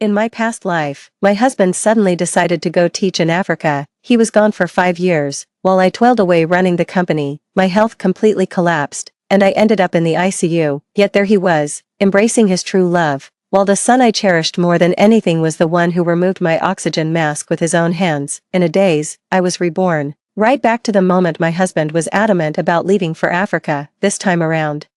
In my past life, my husband suddenly decided to go teach in Africa. He was gone for 5 years, while I toiled away running the company. My health completely collapsed, and I ended up in the ICU, yet there he was, embracing his true love, while the son I cherished more than anything was the one who removed my oxygen mask with his own hands. In a daze, I was reborn, right back to the moment my husband was adamant about leaving for Africa, this time around.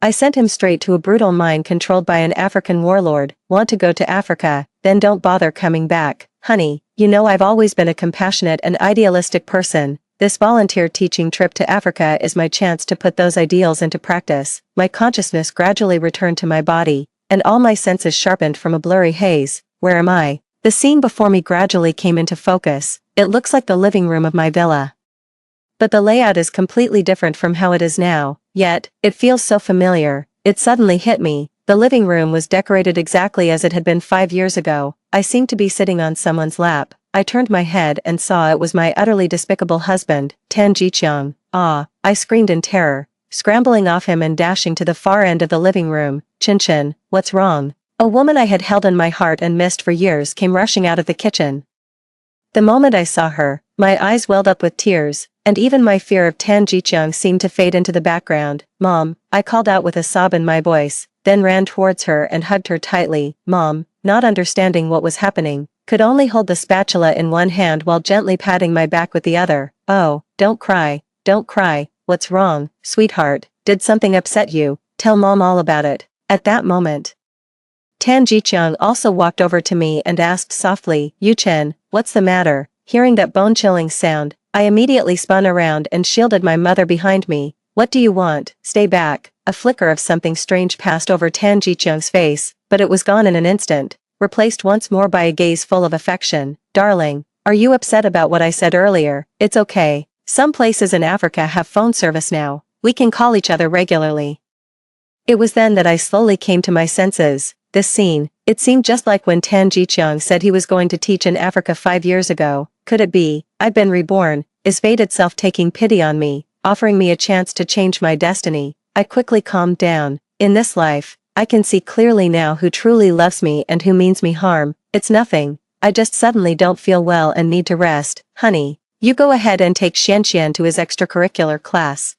I sent him straight to a brutal mine controlled by an African warlord. Want to go to Africa? Then don't bother coming back. Honey, you know I've always been a compassionate and idealistic person. This volunteer teaching trip to Africa is my chance to put those ideals into practice. My consciousness gradually returned to my body, and all my senses sharpened from a blurry haze. Where am I? The scene before me gradually came into focus. It looks like the living room of my villa. But the layout is completely different from how it is now, yet, it feels so familiar. It suddenly hit me. The living room was decorated exactly as it had been 5 years ago. I seemed to be sitting on someone's lap. I turned my head and saw it was my utterly despicable husband, Tan Jiqiang. Ah, I screamed in terror, scrambling off him and dashing to the far end of the living room. Chin, what's wrong? A woman I had held in my heart and missed for years came rushing out of the kitchen. The moment I saw her, my eyes welled up with tears, and even my fear of Tan Jiqiang seemed to fade into the background. Mom, I called out with a sob in my voice, then ran towards her and hugged her tightly. Mom, not understanding what was happening, could only hold the spatula in one hand while gently patting my back with the other. Oh, don't cry, what's wrong, sweetheart, did something upset you? Tell Mom all about it. At that moment, Tan Jiqiang also walked over to me and asked softly, Yuchen, what's the matter? Hearing that bone-chilling sound, I immediately spun around and shielded my mother behind me. What do you want? Stay back. A flicker of something strange passed over Tan Jiqiang's face, but it was gone in an instant, replaced once more by a gaze full of affection. Darling, are you upset about what I said earlier? It's okay. Some places in Africa have phone service now. We can call each other regularly. It was then that I slowly came to my senses. This scene, it seemed just like when Tan Jiqiang said he was going to teach in Africa 5 years ago. Could it be? I've been reborn. Is fate itself taking pity on me, offering me a chance to change my destiny? I quickly calmed down. In this life, I can see clearly now who truly loves me and who means me harm. It's nothing. I just suddenly don't feel well and need to rest. Honey, you go ahead and take Xianxian to his extracurricular class.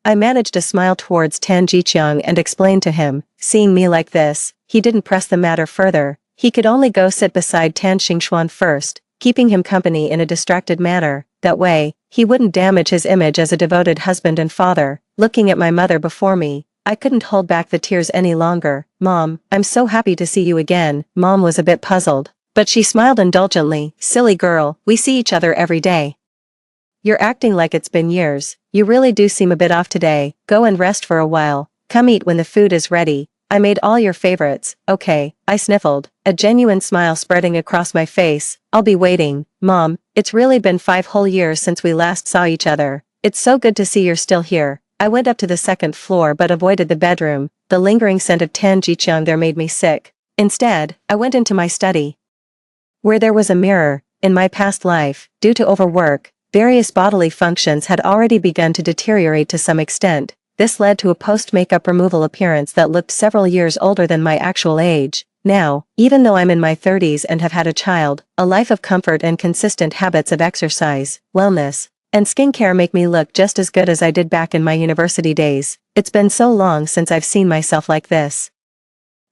I managed to smile towards Tan Jiqiang and explained to him. Seeing me like this, he didn't press the matter further. He could only go sit beside Tan Xingxuan first, keeping him company in a distracted manner. That way, he wouldn't damage his image as a devoted husband and father. Looking at my mother before me, I couldn't hold back the tears any longer. Mom, I'm so happy to see you again. Mom was a bit puzzled, but she smiled indulgently. Silly girl, we see each other every day. You're acting like it's been years. You really do seem a bit off today. Go and rest for a while. Come eat when the food is ready. I made all your favorites. Okay, I sniffled, a genuine smile spreading across my face. I'll be waiting. Mom, it's really been 5 whole years since we last saw each other. It's so good to see you're still here. I went up to the 2nd floor but avoided the bedroom. The lingering scent of Tan Jiqiang there made me sick. Instead, I went into my study, where there was a mirror. In my past life, due to overwork, various bodily functions had already begun to deteriorate to some extent. This led to a post-makeup removal appearance that looked several years older than my actual age. Now, even though I'm in my 30s and have had a child, a life of comfort and consistent habits of exercise, wellness, and skincare make me look just as good as I did back in my university days. It's been so long since I've seen myself like this.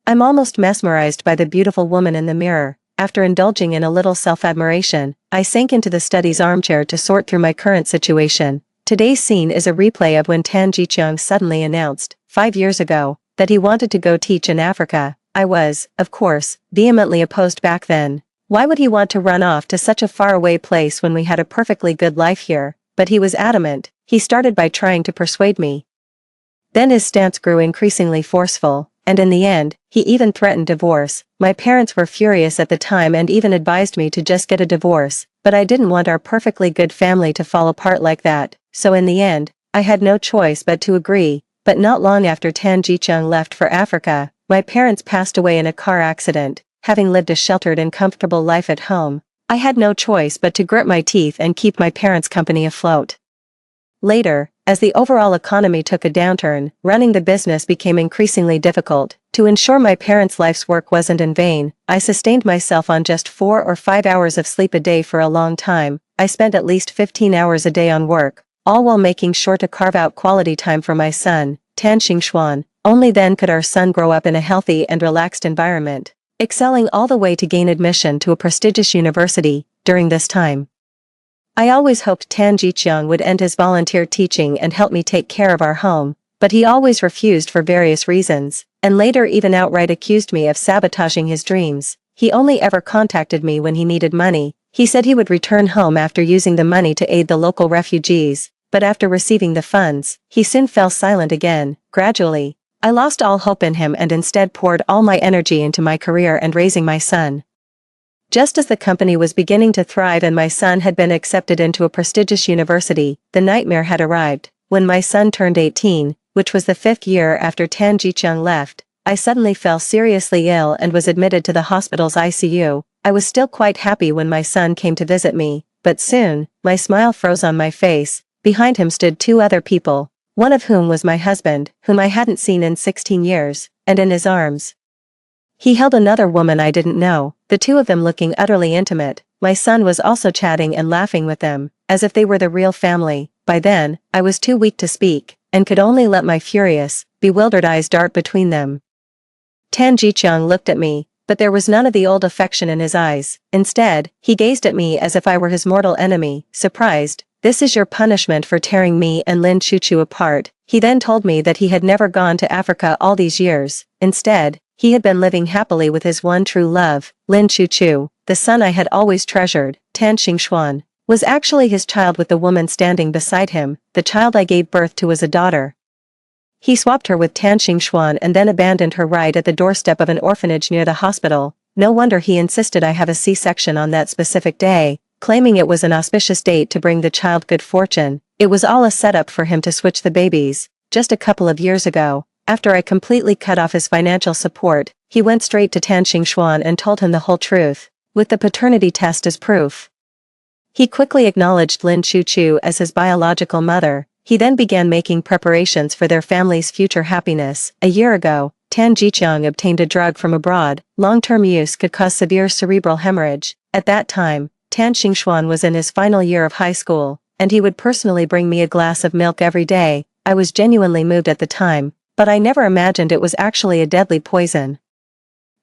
I'm almost mesmerized by the beautiful woman in the mirror. After indulging in a little self-admiration, I sank into the study's armchair to sort through my current situation. Today's scene is a replay of when Tan Jiqiang suddenly announced, 5 years ago, that he wanted to go teach in Africa. I was, of course, vehemently opposed back then. Why would he want to run off to such a faraway place when we had a perfectly good life here? But he was adamant. He started by trying to persuade me. Then his stance grew increasingly forceful, and in the end, he even threatened divorce. My parents were furious at the time and even advised me to just get a divorce, but I didn't want our perfectly good family to fall apart like that, so in the end, I had no choice but to agree. But not long after Tan Jiqiang left for Africa, my parents passed away in a car accident. Having lived a sheltered and comfortable life at home, I had no choice but to grit my teeth and keep my parents' company afloat. Later, As the overall economy took a downturn, running the business became increasingly difficult. To ensure my parents' life's work wasn't in vain, I sustained myself on just 4 or 5 hours of sleep a day for a long time. I spent at least 15 hours a day on work, all while making sure to carve out quality time for my son, Tan Xingxuan. Only then could our son grow up in a healthy and relaxed environment, excelling all the way to gain admission to a prestigious university. During this time, I always hoped Tan Jiqiang would end his volunteer teaching and help me take care of our home, but he always refused for various reasons, and later even outright accused me of sabotaging his dreams. He only ever contacted me when he needed money. He said he would return home after using the money to aid the local refugees, but after receiving the funds, he soon fell silent again. Gradually, I lost all hope in him and instead poured all my energy into my career and raising my son. Just as the company was beginning to thrive and my son had been accepted into a prestigious university, the nightmare had arrived. When my son turned 18, which was the 5th year after Tan Jiqiang left, I suddenly fell seriously ill and was admitted to the hospital's ICU. I was still quite happy when my son came to visit me, but soon, my smile froze on my face. Behind him stood 2 other people, one of whom was my husband, whom I hadn't seen in 16 years, and in his arms he held another woman I didn't know, the 2 of them looking utterly intimate. My son was also chatting and laughing with them, as if they were the real family. By then, I was too weak to speak, and could only let my furious, bewildered eyes dart between them. Tan Jiqiang looked at me, but there was none of the old affection in his eyes. Instead, he gazed at me as if I were his mortal enemy. Surprised, "This is your punishment for tearing me and Lin Chuchu apart." He then told me that he had never gone to Africa all these years. Instead, he had been living happily with his one true love, Lin Chuchu. The son I had always treasured, Tan Xingxuan, was actually his child, with the woman standing beside him. The child I gave birth to was a daughter. He swapped her with Tan Xingxuan and then abandoned her right at the doorstep of an orphanage near the hospital. No wonder he insisted I have a C-section on that specific day, claiming it was an auspicious date to bring the child good fortune. It was all a setup for him to switch the babies. Just a couple of years ago, after I completely cut off his financial support, he went straight to Tan Xingxuan and told him the whole truth, with the paternity test as proof. He quickly acknowledged Lin Chuchu as his biological mother. He then began making preparations for their family's future happiness. A year ago, Tan Jiqiang obtained a drug from abroad. Long-term use could cause severe cerebral hemorrhage. At that time, Tan Xingxuan was in his final year of high school, and he would personally bring me a glass of milk every day. I was genuinely moved at the time, but I never imagined it was actually a deadly poison.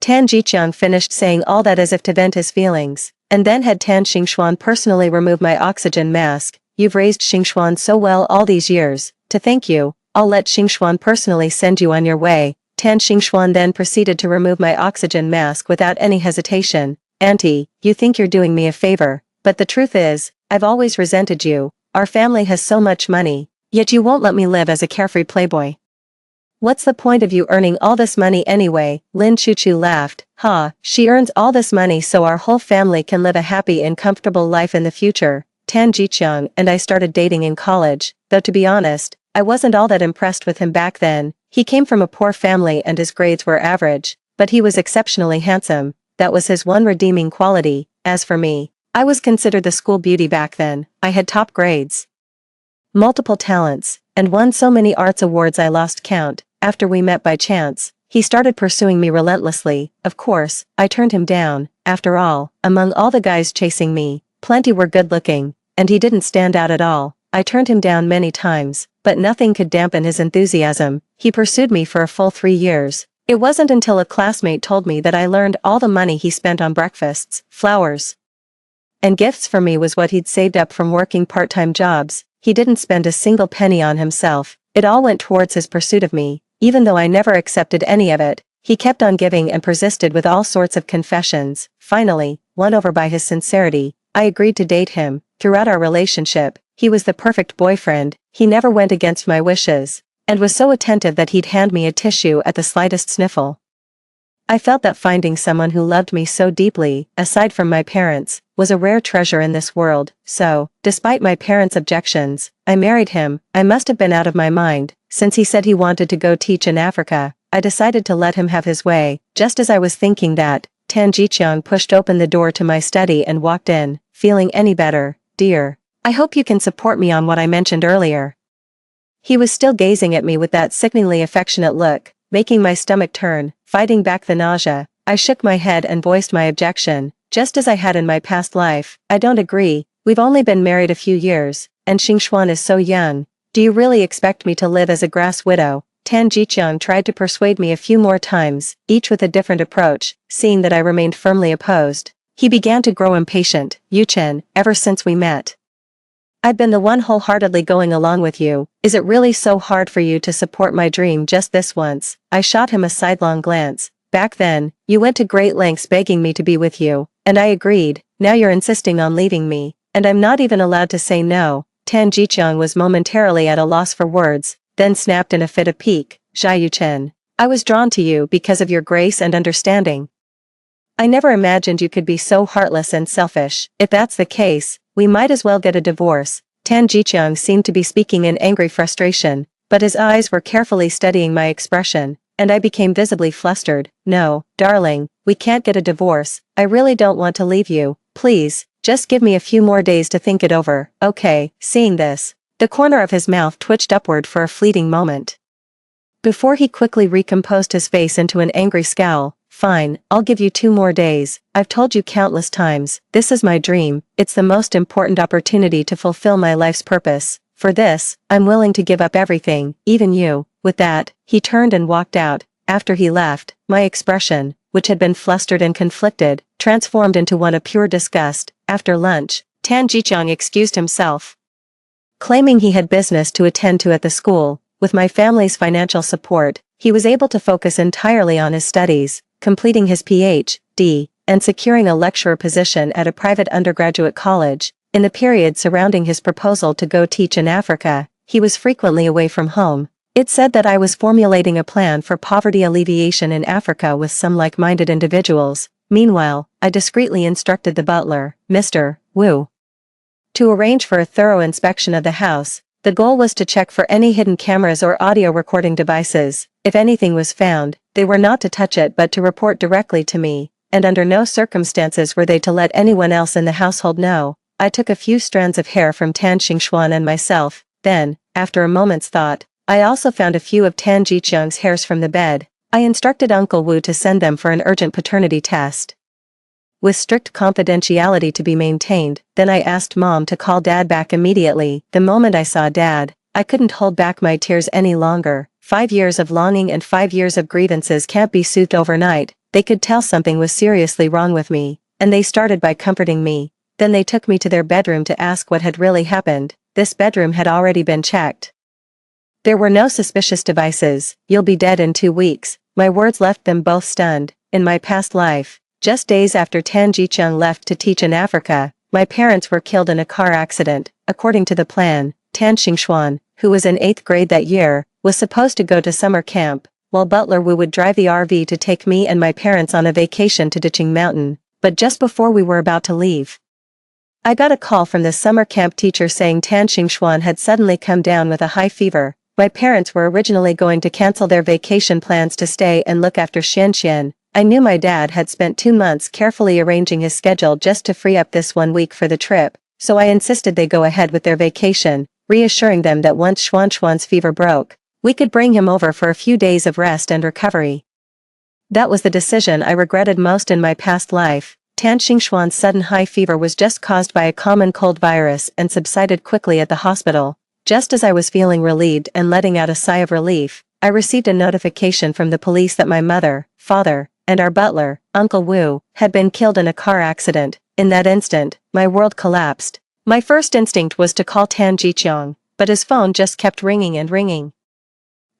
Tan Jiqiang finished saying all that as if to vent his feelings, and then had Tan Xingxuan personally remove my oxygen mask. "You've raised Xingxuan so well all these years. To thank you, I'll let Xingxuan personally send you on your way." Tan Xingxuan then proceeded to remove my oxygen mask without any hesitation. "Auntie, you think you're doing me a favor, but the truth is, I've always resented you. Our family has so much money, yet you won't let me live as a carefree playboy. What's the point of you earning all this money anyway?" Lin Chuchu laughed. "Ha, she earns all this money so our whole family can live a happy and comfortable life in the future." Tan Jiqiang and I started dating in college, though to be honest, I wasn't all that impressed with him back then. He came from a poor family and his grades were average, but he was exceptionally handsome. That was his one redeeming quality. As for me, I was considered the school beauty back then. I had top grades, multiple talents, and won so many arts awards I lost count. After we met by chance, he started pursuing me relentlessly. Of course, I turned him down. After all, among all the guys chasing me, plenty were good-looking, and he didn't stand out at all. I turned him down many times, but nothing could dampen his enthusiasm. He pursued me for a full 3 years. It wasn't until a classmate told me that I learned all the money he spent on breakfasts, flowers, and gifts for me was what he'd saved up from working part-time jobs. He didn't spend a single penny on himself. It all went towards his pursuit of me. Even though I never accepted any of it, he kept on giving and persisted with all sorts of confessions. Finally, won over by his sincerity, I agreed to date him. Throughout our relationship, he was the perfect boyfriend. He never went against my wishes, and was so attentive that he'd hand me a tissue at the slightest sniffle. I felt that finding someone who loved me so deeply, aside from my parents, was a rare treasure in this world. So, despite my parents' objections, I married him. I must have been out of my mind, since he said he wanted to go teach in Africa. I decided to let him have his way. Just as I was thinking that, Tan Jiqiang pushed open the door to my study and walked in. "Feeling any better, dear? I hope you can support me on what I mentioned earlier." He was still gazing at me with that sickeningly affectionate look, making my stomach turn, fighting back the nausea. I shook my head and voiced my objection, just as I had in my past life. I don't agree, we've only been married a few years, and Xingxuan is so young. Do you really expect me to live as a grass widow? Tan Jiqiang tried to persuade me a few more times, each with a different approach, seeing that I remained firmly opposed. He began to grow impatient. Yu Chen, ever since we met, I've been the one wholeheartedly going along with you. Is it really so hard for you to support my dream just this once? I shot him a sidelong glance. Back then, you went to great lengths begging me to be with you, and I agreed. Now you're insisting on leaving me, and I'm not even allowed to say no. Tan Jiqiang was momentarily at a loss for words, then snapped in a fit of pique. Zhai Yuchen, I was drawn to you because of your grace and understanding. I never imagined you could be so heartless and selfish. If that's the case, we might as well get a divorce. Tan Jiqiang seemed to be speaking in angry frustration, but his eyes were carefully studying my expression, and I became visibly flustered. No, darling, we can't get a divorce. I really don't want to leave you. Please, just give me a few more days to think it over. Okay. Seeing this, the corner of his mouth twitched upward for a fleeting moment, before he quickly recomposed his face into an angry scowl. Fine, I'll give you 2 more days. I've told you countless times, this is my dream. It's the most important opportunity to fulfill my life's purpose. For this, I'm willing to give up everything, even you. With that, he turned and walked out. After he left, my expression, which had been flustered and conflicted, transformed into one of pure disgust. After lunch, Tan Jiqiang excused himself, claiming he had business to attend to at the school. With my family's financial support, he was able to focus entirely on his studies, completing his Ph.D., and securing a lecturer position at a private undergraduate college. In the period surrounding his proposal to go teach in Africa, he was frequently away from home. It said that I was formulating a plan for poverty alleviation in Africa with some like-minded individuals. Meanwhile, I discreetly instructed the butler, Mr. Wu, to arrange for a thorough inspection of the house. The goal was to check for any hidden cameras or audio recording devices. If anything was found, they were not to touch it but to report directly to me, and under no circumstances were they to let anyone else in the household know. I took a few strands of hair from Tan Xingxuan and myself, then, after a moment's thought, I also found a few of Tan Jiqiang's hairs from the bed. I instructed Uncle Wu to send them for an urgent paternity test, with strict confidentiality to be maintained. Then I asked Mom to call Dad back immediately. The moment I saw Dad, I couldn't hold back my tears any longer. 5 years of longing and 5 years of grievances can't be soothed overnight. They could tell something was seriously wrong with me, and they started by comforting me. Then they took me to their bedroom to ask what had really happened. This bedroom had already been checked. There were no suspicious devices. You'll be dead in 2 weeks. My words left them both stunned. In my past life, just days after Tan Jiqiang left to teach in Africa, my parents were killed in a car accident. According to the plan, Tan Xingxuan, who was in 8th grade that year, was supposed to go to summer camp, while Butler Wu would drive the RV to take me and my parents on a vacation to Diching Mountain. But just before we were about to leave, I got a call from the summer camp teacher saying Tan Xingxuan had suddenly come down with a high fever. My parents were originally going to cancel their vacation plans to stay and look after Xianxian. I knew my dad had spent 2 months carefully arranging his schedule just to free up this 1 week for the trip, so I insisted they go ahead with their vacation, reassuring them that once Xuanxuan's fever broke, we could bring him over for a few days of rest and recovery. That was the decision I regretted most in my past life. Tan Xingxuan's sudden high fever was just caused by a common cold virus and subsided quickly at the hospital. Just as I was feeling relieved and letting out a sigh of relief, I received a notification from the police that my mother, father, and our butler, Uncle Wu, had been killed in a car accident. In that instant, my world collapsed. My first instinct was to call Tan Jiqiang, but his phone just kept ringing and ringing.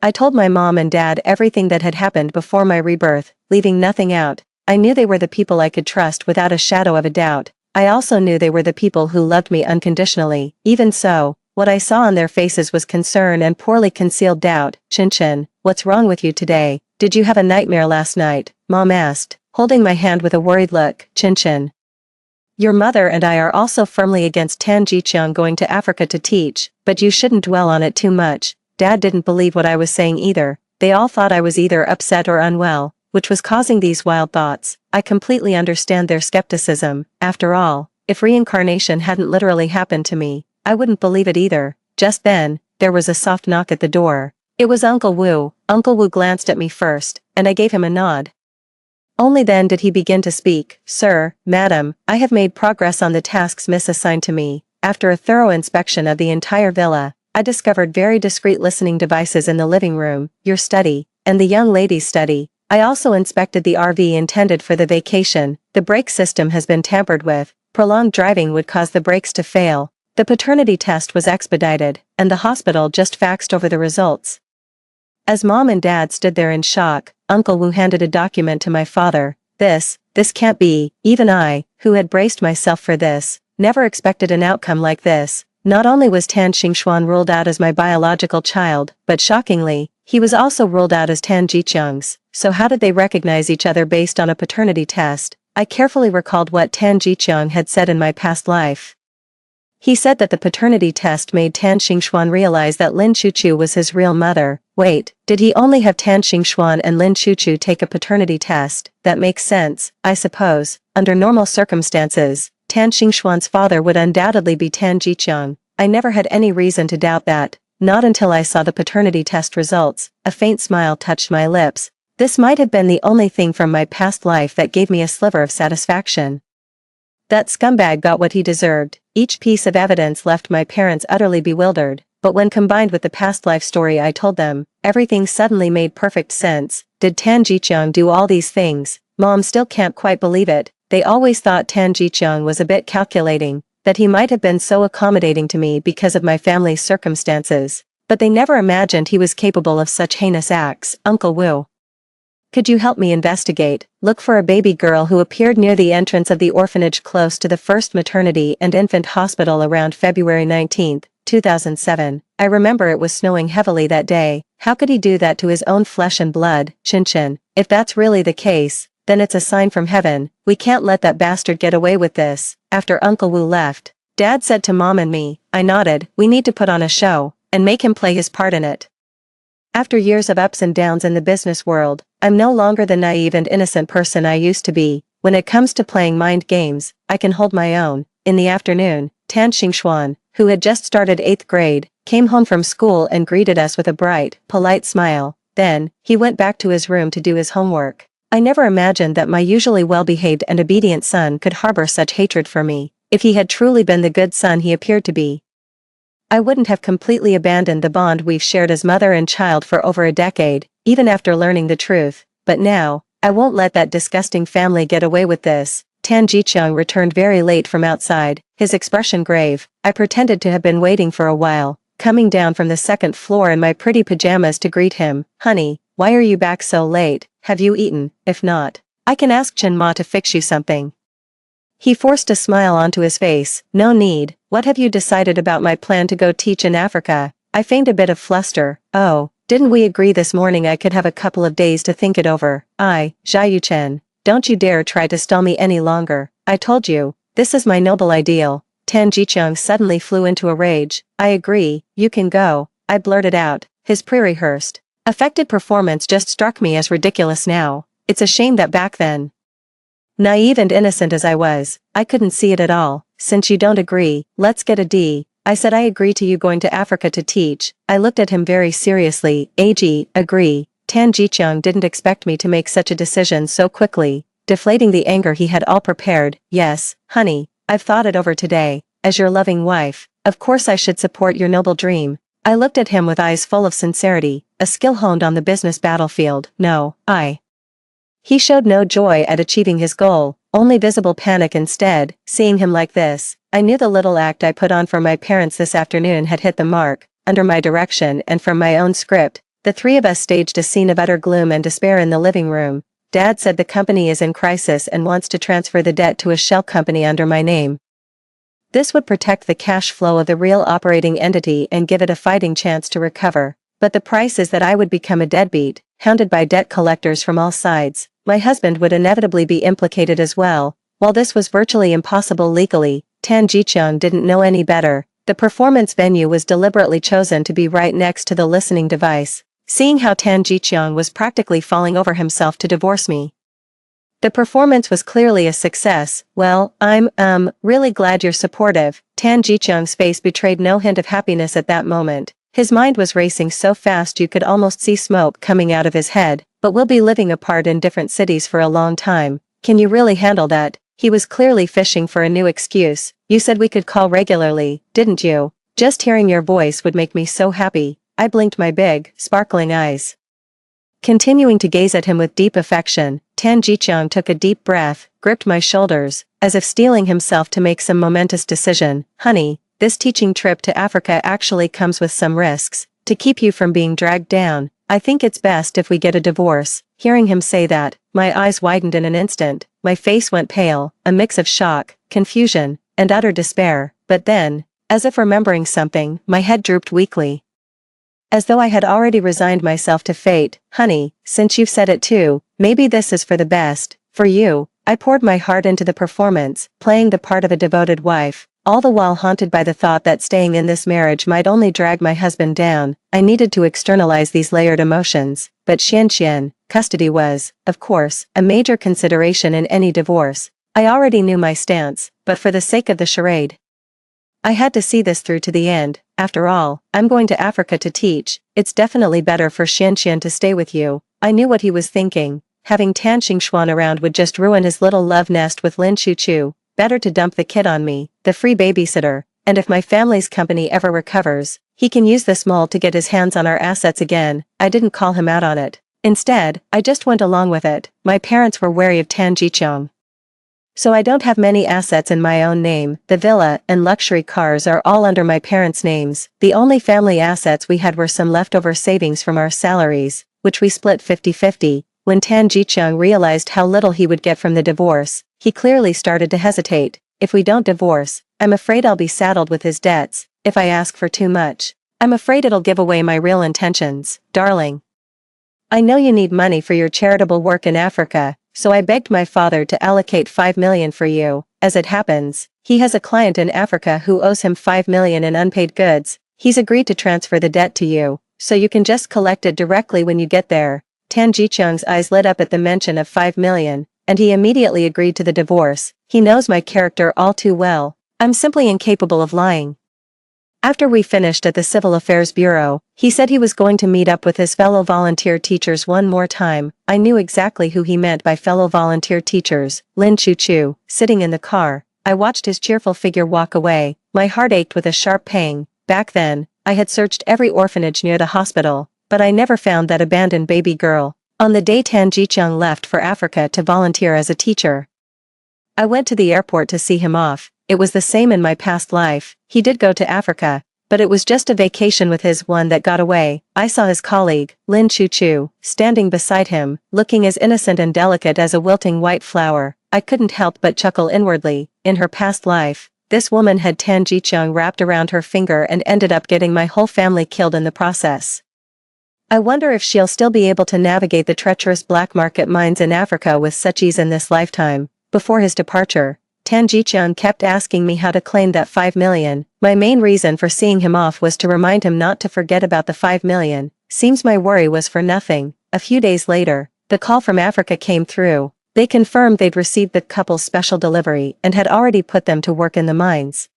I told my mom and dad everything that had happened before my rebirth, leaving nothing out. I knew they were the people I could trust without a shadow of a doubt. I also knew they were the people who loved me unconditionally. Even so, what I saw on their faces was concern and poorly concealed doubt. Chen, what's wrong with you today? Did you have a nightmare last night? Mom asked, holding my hand with a worried look. Chen. Your mother and I are also firmly against Tan Jiqiang going to Africa to teach, but you shouldn't dwell on it too much. Dad didn't believe what I was saying either. They all thought I was either upset or unwell, which was causing these wild thoughts. I completely understand their skepticism. After all, if reincarnation hadn't literally happened to me, I wouldn't believe it either. Just then, there was a soft knock at the door. It was Uncle Wu. Uncle Wu glanced at me first, and I gave him a nod. Only then did he begin to speak. Sir, madam, I have made progress on the tasks Miss assigned to me. After a thorough inspection of the entire villa, I discovered very discreet listening devices in the living room, your study, and the young lady's study. I also inspected the RV intended for the vacation. The brake system has been tampered with. Prolonged driving would cause the brakes to fail. The paternity test was expedited, and the hospital just faxed over the results. As Mom and Dad stood there in shock, Uncle Wu handed a document to my father. This can't be. Even I, who had braced myself for this, never expected an outcome like this. Not only was Tan Xingxuan ruled out as my biological child, but shockingly, he was also ruled out as Tan Jiqiang's. So how did they recognize each other based on a paternity test? I carefully recalled what Tan Jiqiang had said in my past life. He said that the paternity test made Tan Xingxuan realize that Lin Chuchu was his real mother. Wait, did he only have Tan Xingxuan and Lin Chuchu take a paternity test? That makes sense, I suppose. Under normal circumstances, Tan Xingxuan's father would undoubtedly be Tan Jiqiang. I never had any reason to doubt that. Not until I saw the paternity test results. A faint smile touched my lips. This might have been the only thing from my past life that gave me a sliver of satisfaction. That scumbag got what he deserved. Each piece of evidence left my parents utterly bewildered, but when combined with the past life story I told them, everything suddenly made perfect sense. Did Tan Jiqiang do all these things? Mom still can't quite believe it. They always thought Tan Jiqiang was a bit calculating, that he might have been so accommodating to me because of my family's circumstances, but they never imagined he was capable of such heinous acts. Uncle Wu, could you help me investigate, look for a baby girl who appeared near the entrance of the orphanage close to the first maternity and infant hospital around February 19, 2007. I remember it was snowing heavily that day. How could he do that to his own flesh and blood? Chin. If that's really the case, then it's a sign from heaven. We can't let that bastard get away with this. After Uncle Wu left, Dad said to Mom and me, I nodded, we need to put on a show, and make him play his part in it. After years of ups and downs in the business world, I'm no longer the naive and innocent person I used to be. When it comes to playing mind games, I can hold my own. In the afternoon, Tan Xingxuan, who had just started 8th grade, came home from school and greeted us with a bright, polite smile. Then, he went back to his room to do his homework. I never imagined that my usually well-behaved and obedient son could harbor such hatred for me. If he had truly been the good son he appeared to be, I wouldn't have completely abandoned the bond we've shared as mother and child for over a decade, even after learning the truth. But now, I won't let that disgusting family get away with this. Tan Jiqiang returned very late from outside, his expression grave. I pretended to have been waiting for a while, coming down from the 2nd floor in my pretty pajamas to greet him. Honey, why are you back so late? Have you eaten? If not, I can ask Chen Ma to fix you something. He forced a smile onto his face. No need. What have you decided about my plan to go teach in Africa? I feigned a bit of fluster. Oh, didn't we agree this morning I could have a couple of days to think it over? Zhao Chen, don't you dare try to stall me any longer. I told you, this is my noble ideal. Tan Jiqiang suddenly flew into a rage. I agree, you can go, I blurted out. His pre-rehearsed, affected performance just struck me as ridiculous now. It's a shame that back then, naive and innocent as I was, I couldn't see it at all. Since you don't agree, let's get a D. I said I agree to you going to Africa to teach. I looked at him very seriously. Agree. Tan Jiqiang didn't expect me to make such a decision so quickly, deflating the anger he had all prepared. Yes, honey, I've thought it over today. As your loving wife, of course I should support your noble dream. I looked at him with eyes full of sincerity, a skill honed on the business battlefield. No, He showed no joy at achieving his goal, only visible panic instead. Seeing him like this, I knew the little act I put on for my parents this afternoon had hit the mark. Under my direction and from my own script, the three of us staged a scene of utter gloom and despair in the living room. Dad said the company is in crisis and wants to transfer the debt to a shell company under my name. This would protect the cash flow of the real operating entity and give it a fighting chance to recover. But the price is that I would become a deadbeat, hounded by debt collectors from all sides. My husband would inevitably be implicated as well. While this was virtually impossible legally, Tan Jiqiang didn't know any better. The performance venue was deliberately chosen to be right next to the listening device. Seeing how Tan Jiqiang was practically falling over himself to divorce me, the performance was clearly a success. Well, I'm, really glad you're supportive. Tan Jiqiang's face betrayed no hint of happiness at that moment. His mind was racing so fast you could almost see smoke coming out of his head. But we'll be living apart in different cities for a long time. Can you really handle that? He was clearly fishing for a new excuse. You said we could call regularly, didn't you? Just hearing your voice would make me so happy. I blinked my big, sparkling eyes. Continuing to gaze at him with deep affection, Tan Jiqiang took a deep breath, gripped my shoulders, as if steeling himself to make some momentous decision. Honey, this teaching trip to Africa actually comes with some risks. To keep you from being dragged down, I think it's best if we get a divorce. Hearing him say that, my eyes widened in an instant, my face went pale, a mix of shock, confusion, and utter despair. But then, as if remembering something, my head drooped weakly. As though I had already resigned myself to fate. Honey, since you've said it too, maybe this is for the best. For you. I poured my heart into the performance, playing the part of a devoted wife, all the while haunted by the thought that staying in this marriage might only drag my husband down. I needed to externalize these layered emotions, but Xian, custody was, of course, a major consideration in any divorce. I already knew my stance, but for the sake of the charade, I had to see this through to the end. After all, I'm going to Africa to teach. It's definitely better for Xian to stay with you. I knew what he was thinking. Having Tan Xingxuan around would just ruin his little love nest with Lin Chuchu. Better to dump the kid on me, the free babysitter, and if my family's company ever recovers, he can use this mole to get his hands on our assets again. I didn't call him out on it. Instead, I just went along with it. My parents were wary of Tan Jiqiang. So I don't have many assets in my own name. The villa and luxury cars are all under my parents' names. The only family assets we had were some leftover savings from our salaries, which we split 50-50. When Tan Jiqiang realized how little he would get from the divorce, he clearly started to hesitate. If we don't divorce, I'm afraid I'll be saddled with his debts. If I ask for too much, I'm afraid it'll give away my real intentions. Darling, I know you need money for your charitable work in Africa, so I begged my father to allocate 5 million for you. As it happens, he has a client in Africa who owes him 5 million in unpaid goods. He's agreed to transfer the debt to you, so you can just collect it directly when you get there. Tan Jiqiang's eyes lit up at the mention of 5 million, and he immediately agreed to the divorce. He knows my character all too well. I'm simply incapable of lying. After we finished at the Civil Affairs Bureau, he said he was going to meet up with his fellow volunteer teachers one more time. I knew exactly who he meant by fellow volunteer teachers. Lin Chuchu, sitting in the car. I watched his cheerful figure walk away. My heart ached with a sharp pang. Back then, I had searched every orphanage near the hospital, but I never found that abandoned baby girl. On the day Tan Jiqiang left for Africa to volunteer as a teacher, I went to the airport to see him off. It was the same in my past life. He did go to Africa, but it was just a vacation with his one that got away. I saw his colleague, Lin Chuchu, standing beside him, looking as innocent and delicate as a wilting white flower. I couldn't help but chuckle inwardly. In her past life, this woman had Tan Jiqiang wrapped around her finger and ended up getting my whole family killed in the process. I wonder if she'll still be able to navigate the treacherous black market mines in Africa with such ease in this lifetime. Before his departure, Tan Jiqiang kept asking me how to claim that 5 million. My main reason for seeing him off was to remind him not to forget about the 5 million. Seems my worry was for nothing. A few days later, the call from Africa came through. They confirmed they'd received the couple's special delivery and had already put them to work in the mines.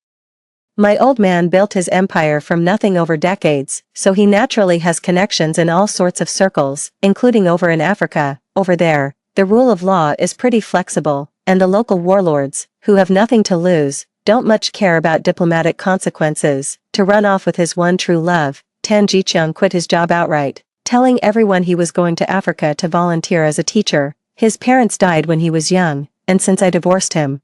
My old man built his empire from nothing over decades, so he naturally has connections in all sorts of circles, including over in Africa. Over there, the rule of law is pretty flexible, and the local warlords, who have nothing to lose, don't much care about diplomatic consequences. To run off with his one true love, Tan Jiqiang quit his job outright, telling everyone he was going to Africa to volunteer as a teacher. His parents died when he was young, and since I divorced him,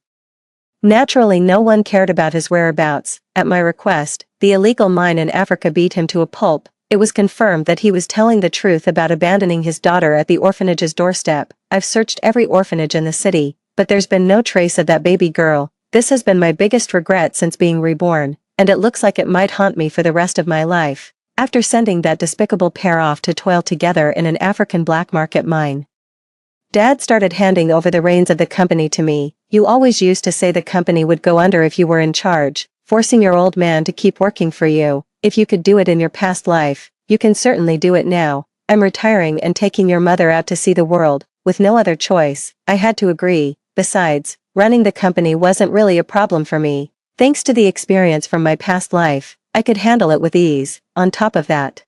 naturally no one cared about his whereabouts. At my request, the illegal mine in Africa beat him to a pulp. It was confirmed that he was telling the truth about abandoning his daughter at the orphanage's doorstep. I've searched every orphanage in the city, but there's been no trace of that baby girl. This has been my biggest regret since being reborn, and it looks like it might haunt me for the rest of my life. After sending that despicable pair off to toil together in an African black market mine, Dad started handing over the reins of the company to me. You always used to say the company would go under if you were in charge, forcing your old man to keep working for you. If you could do it in your past life, you can certainly do it now. I'm retiring and taking your mother out to see the world. With no other choice, I had to agree. Besides, running the company wasn't really a problem for me. Thanks to the experience from my past life, I could handle it with ease. On top of that,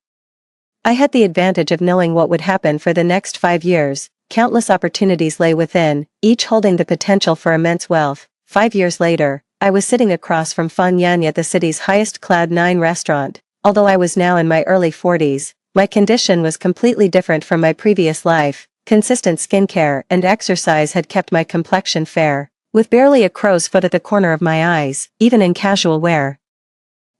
I had the advantage of knowing what would happen for the next 5 years. Countless opportunities lay within, each holding the potential for immense wealth. 5 years later, I was sitting across from Fan Yan at the city's highest Cloud 9 restaurant. Although I was now in my early 40s, my condition was completely different from my previous life. Consistent skincare and exercise had kept my complexion fair, with barely a crow's foot at the corner of my eyes, even in casual wear.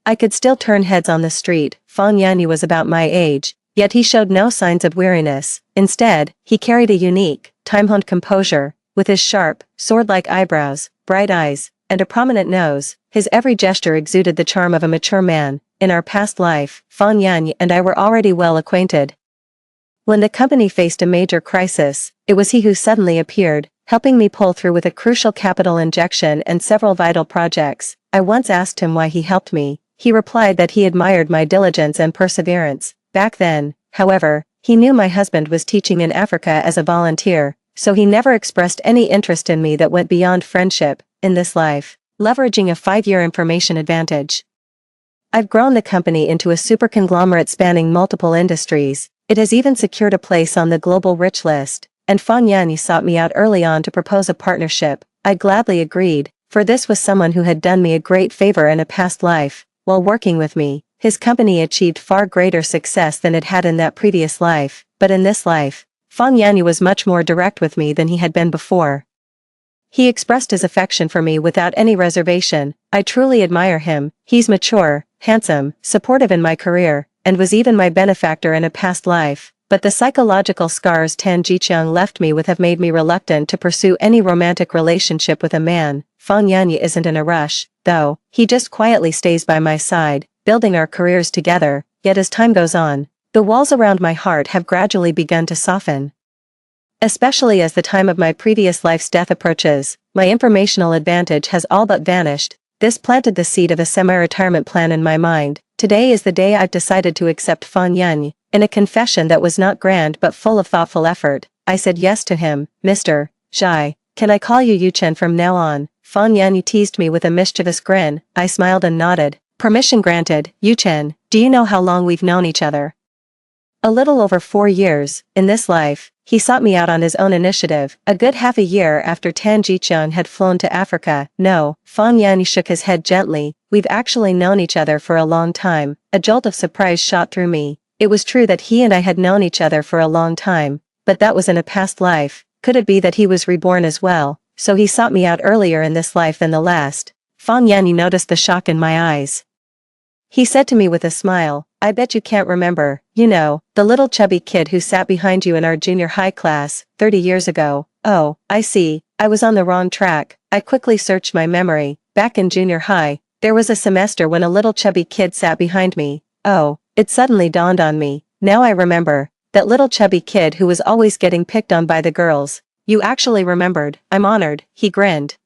I could still turn heads on the street. Fan Yan was about my age, yet he showed no signs of weariness. Instead, he carried a unique, time-honed composure, with his sharp, sword-like eyebrows, bright eyes, and a prominent nose. His every gesture exuded the charm of a mature man. In our past life, Fan Yan and I were already well acquainted. When the company faced a major crisis, it was he who suddenly appeared, helping me pull through with a crucial capital injection and several vital projects. I once asked him why he helped me. He replied that he admired my diligence and perseverance. Back then, however, he knew my husband was teaching in Africa as a volunteer, so he never expressed any interest in me that went beyond friendship. In this life, leveraging a 5-year information advantage, I've grown the company into a super conglomerate spanning multiple industries. It has even secured a place on the global rich list, and Fan Yan sought me out early on to propose a partnership. I gladly agreed, for this was someone who had done me a great favor in a past life. While working with me, his company achieved far greater success than it had in that previous life, but in this life, Fan Yan was much more direct with me than he had been before. He expressed his affection for me without any reservation. I truly admire him. He's mature, handsome, supportive in my career, and was even my benefactor in a past life. But the psychological scars Tan Jiqiang left me with have made me reluctant to pursue any romantic relationship with a man. Fan Yan isn't in a rush, though. He just quietly stays by my side, building our careers together. Yet as time goes on, the walls around my heart have gradually begun to soften. Especially as the time of my previous life's death approaches, my informational advantage has all but vanished. This planted the seed of a semi-retirement plan in my mind. Today is the day I've decided to accept Fan Yan. In a confession that was not grand but full of thoughtful effort, I said yes to him. Mr. Zhai, can I call you Yuchen from now on? Fan Yan teased me with a mischievous grin. I smiled and nodded. Permission granted. Yuchen, do you know how long we've known each other? A little over 4 years. In this life, he sought me out on his own initiative, a good half a year after Tan Jiqiang had flown to Africa. No, Fan Yan shook his head gently. We've actually known each other for a long time. A jolt of surprise shot through me. It was true that he and I had known each other for a long time, but that was in a past life. Could it be that he was reborn as well? So he sought me out earlier in this life than the last. Fan Yan noticed the shock in my eyes. He said to me with a smile, I bet you can't remember, you know, the little chubby kid who sat behind you in our junior high class, 30 years ago. Oh, I see, I was on the wrong track. I quickly searched my memory. Back in junior high, there was a semester when a little chubby kid sat behind me. Oh, it suddenly dawned on me. Now I remember. That little chubby kid who was always getting picked on by the girls. You actually remembered. I'm honored. He grinned,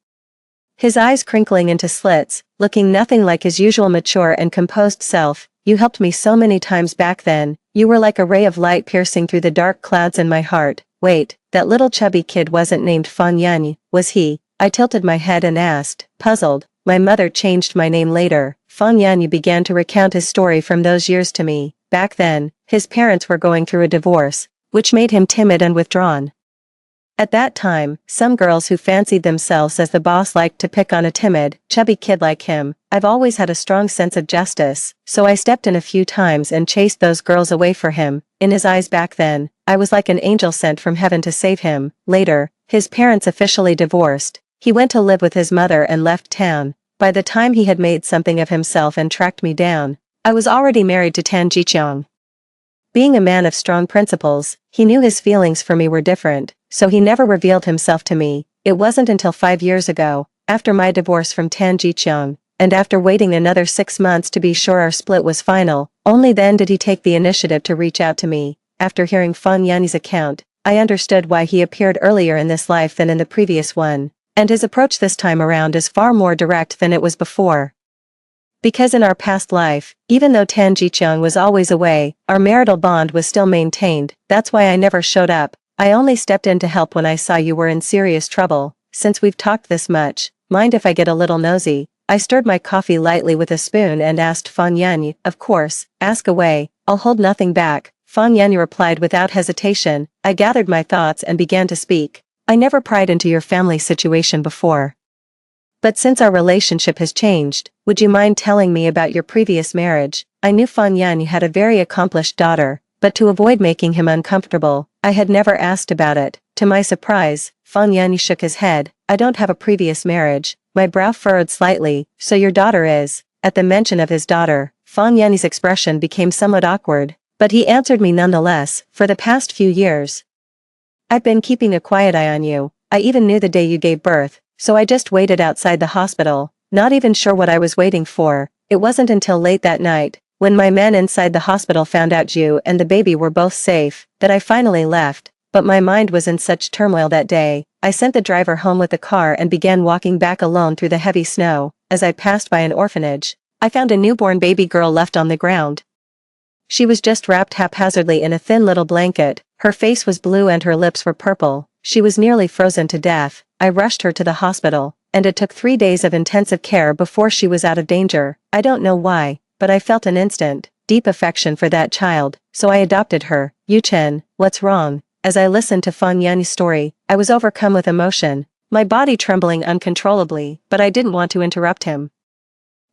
his eyes crinkling into slits, looking nothing like his usual mature and composed self. You helped me so many times back then. You were like a ray of light piercing through the dark clouds in my heart. Wait, that little chubby kid wasn't named Fan Yan, was he? I tilted my head and asked, puzzled. My mother changed my name later. Fan Yan began to recount his story from those years to me. Back then, his parents were going through a divorce, which made him timid and withdrawn. At that time, some girls who fancied themselves as the boss liked to pick on a timid, chubby kid like him. I've always had a strong sense of justice, so I stepped in a few times and chased those girls away for him. In his eyes back then, I was like an angel sent from heaven to save him. Later, his parents officially divorced. He went to live with his mother and left town. By the time he had made something of himself and tracked me down, I was already married to Tan Jiqiang. Being a man of strong principles, he knew his feelings for me were different, so he never revealed himself to me. It wasn't until 5 years ago, after my divorce from Tan Jiqiang, and after waiting another 6 months to be sure our split was final, only then did he take the initiative to reach out to me. After hearing Fan Yan's account, I understood why he appeared earlier in this life than in the previous one, and his approach this time around is far more direct than it was before. Because in our past life, even though Tan Jiqiang was always away, our marital bond was still maintained. That's why I never showed up. I only stepped in to help when I saw you were in serious trouble. Since we've talked this much, mind if I get a little nosy? I stirred my coffee lightly with a spoon and asked Fan Yan, "Of course, ask away, I'll hold nothing back." Fan Yan replied without hesitation. I gathered my thoughts and began to speak. "I never pried into your family situation before. But since our relationship has changed, would you mind telling me about your previous marriage?" I knew Fan Yan had a very accomplished daughter, but to avoid making him uncomfortable, I had never asked about it. To my surprise, Fan Yan shook his head. "I don't have a previous marriage." My brow furrowed slightly. "So your daughter is..." At the mention of his daughter, Fan Yan's expression became somewhat awkward, but he answered me nonetheless. "For the past few years, I've been keeping a quiet eye on you. I even knew the day you gave birth, so I just waited outside the hospital, not even sure what I was waiting for. It wasn't until late that night, when my men inside the hospital found out you and the baby were both safe, that I finally left. But my mind was in such turmoil that day. I sent the driver home with the car and began walking back alone through the heavy snow. As I passed by an orphanage, I found a newborn baby girl left on the ground. She was just wrapped haphazardly in a thin little blanket. Her face was blue and her lips were purple. She was nearly frozen to death. I rushed her to the hospital, and it took 3 days of intensive care before she was out of danger. I don't know why, but I felt an instant, deep affection for that child, so I adopted her." "Yu Chen, what's wrong?" As I listened to Fan Yan's story, I was overcome with emotion, my body trembling uncontrollably, but I didn't want to interrupt him.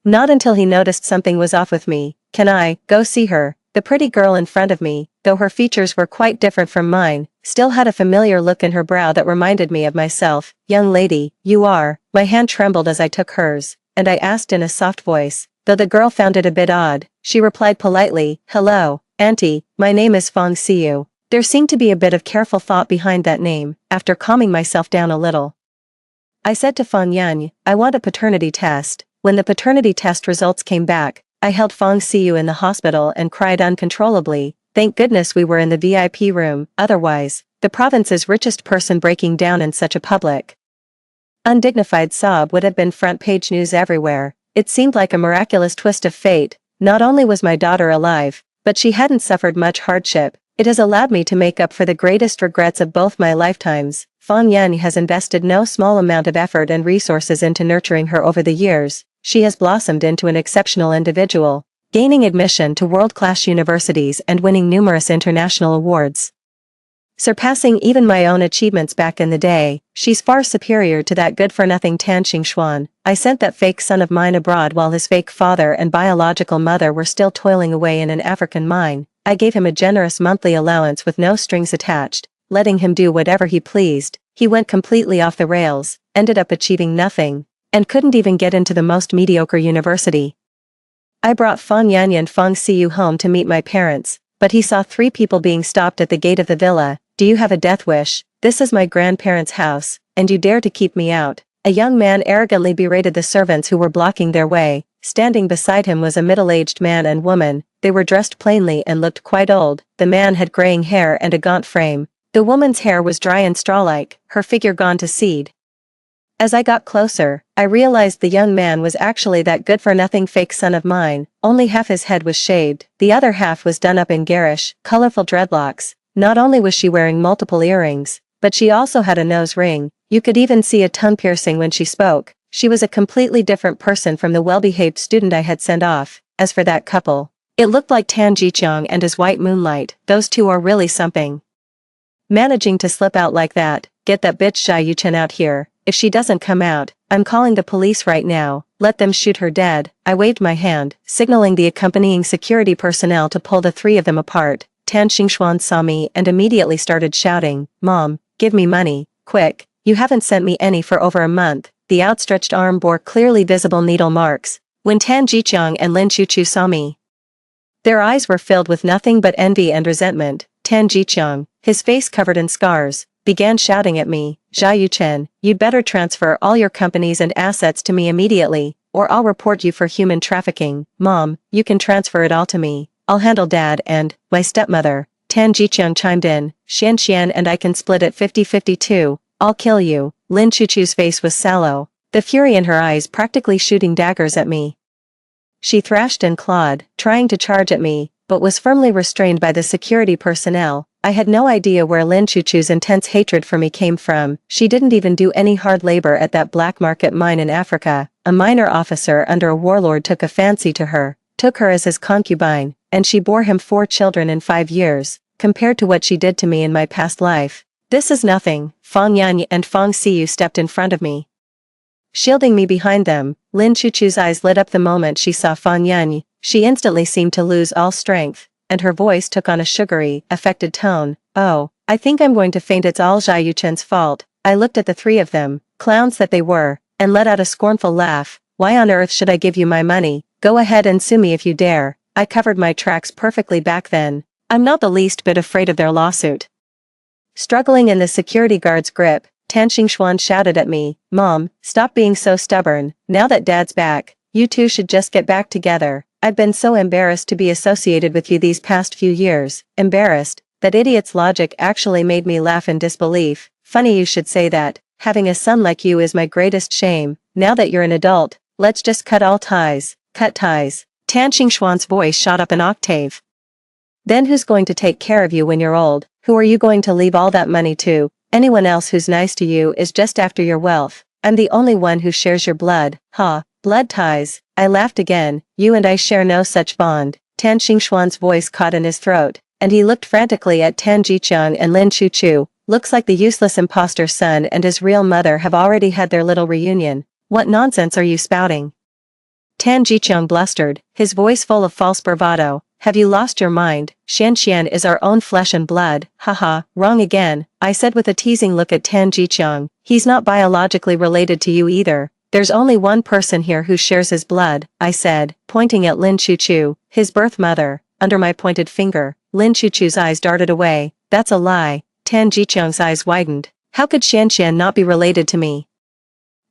Not until he noticed something was off with me. "Can I go see her?" The pretty girl in front of me, though her features were quite different from mine, still had a familiar look in her brow that reminded me of myself. "Young lady, you are..." My hand trembled as I took hers, and I asked in a soft voice, though the girl found it a bit odd. She replied politely, "Hello, Auntie, my name is Fang Xiu." There seemed to be a bit of careful thought behind that name. After calming myself down a little, I said to Fan Yan, "I want a paternity test." When the paternity test results came back, I held Fang Xiu in the hospital and cried uncontrollably. Thank goodness we were in the VIP room, otherwise, the province's richest person breaking down in such a public, undignified sob would have been front-page news everywhere. It seemed like a miraculous twist of fate. Not only was my daughter alive, but she hadn't suffered much hardship. It has allowed me to make up for the greatest regrets of both my lifetimes. Fan Yan has invested no small amount of effort and resources into nurturing her over the years. She has blossomed into an exceptional individual, gaining admission to world-class universities and winning numerous international awards, surpassing even my own achievements back in the day. She's far superior to that good-for-nothing Tan Xingxuan. I sent that fake son of mine abroad while his fake father and biological mother were still toiling away in an African mine. I gave him a generous monthly allowance with no strings attached, letting him do whatever he pleased. He went completely off the rails, ended up achieving nothing, and couldn't even get into the most mediocre university. I brought Fan Yan and Fang Xiu home to meet my parents, but he saw 3 people being stopped at the gate of the villa. "Do you have a death wish? This is my grandparents' house, and you dare to keep me out?" A young man arrogantly berated the servants who were blocking their way. Standing beside him was a middle-aged man and woman. They were dressed plainly and looked quite old. The man had graying hair and a gaunt frame. The woman's hair was dry and straw-like, her figure gone to seed. As I got closer, I realized the young man was actually that good-for-nothing fake son of mine. Only half his head was shaved, the other half was done up in garish, colorful dreadlocks. Not only was she wearing multiple earrings, but she also had a nose ring. You could even see a tongue piercing when she spoke. She was a completely different person from the well-behaved student I had sent off. As for that couple, it looked like Tan Jiqiang and his white moonlight. Those two are really something. Managing to slip out like that. "Get that bitch Xia Yuchen out here. If she doesn't come out, I'm calling the police right now. Let them shoot her dead." I waved my hand, signaling the accompanying security personnel to pull the 3 of them apart. Tan Xingxuan saw me and immediately started shouting, "Mom, give me money, quick. You haven't sent me any for over a month." The outstretched arm bore clearly visible needle marks. When Tan Jiqiang and Lin Chuchu saw me, their eyes were filled with nothing but envy and resentment. Tan Jiqiang, his face covered in scars, began shouting at me, "Xia Yuchen, you'd better transfer all your companies and assets to me immediately, or I'll report you for human trafficking." "Mom, you can transfer it all to me. I'll handle Dad and my stepmother." Tan Jiqiang chimed in, "Xian and I can split it 50-50 too. I'll kill you." Lin Chuchu's face was sallow, the fury in her eyes practically shooting daggers at me. She thrashed and clawed, trying to charge at me, but was firmly restrained by the security personnel. I had no idea where Lin Chuchu's intense hatred for me came from. She didn't even do any hard labor at that black market mine in Africa. a minor officer under a warlord took a fancy to her, took her as his concubine, and she bore him 4 children in 5 years, compared to what she did to me in my past life. This is nothing. Fang Yan and Fang Xiu stepped in front of me, shielding me behind them. Lin Chuchu's eyes lit up the moment she saw Fang Yan. She instantly seemed to lose all strength, and her voice took on a sugary, affected tone. "Oh, I think I'm going to faint. It's all Zhai Yuchen's fault." I looked at the 3 of them, clowns that they were, and let out a scornful laugh. "Why on earth should I give you my money? Go ahead and sue me if you dare." I covered my tracks perfectly back then. I'm not the least bit afraid of their lawsuit. Struggling in the security guard's grip, Tan Xingxuan shouted at me, "Mom, stop being so stubborn. Now that Dad's back, you two should just get back together. I've been so embarrassed to be associated with you these past few years." Embarrassed? That idiot's logic actually made me laugh in disbelief. "Funny you should say that. Having a son like you is my greatest shame. Now that you're an adult, let's just cut all ties." Cut ties. Tan Xingxuan's voice shot up an octave. "Then who's going to take care of you when you're old? Who are you going to leave all that money to? Anyone else who's nice to you is just after your wealth. I'm the only one who shares your blood." "Ha, blood ties." I laughed again. "You and I share no such bond." Tan Xingxuan's voice caught in his throat, and he looked frantically at Tan Jiqiang and Lin Chuchu. "Looks like the useless imposter's son and his real mother have already had their little reunion. What nonsense are you spouting?" Tan Jiqiang blustered, his voice full of false bravado. "Have you lost your mind? Xianxian is our own flesh and blood." "Haha, wrong again," I said with a teasing look at Tan Jiqiang. "He's not biologically related to you either. There's only one person here who shares his blood," I said, pointing at Lin Chuchu, his birth mother. Under my pointed finger, Lin Chuchu's eyes darted away. "That's a lie." Tan Jiqiang's eyes widened. "How could Xianxian not be related to me?"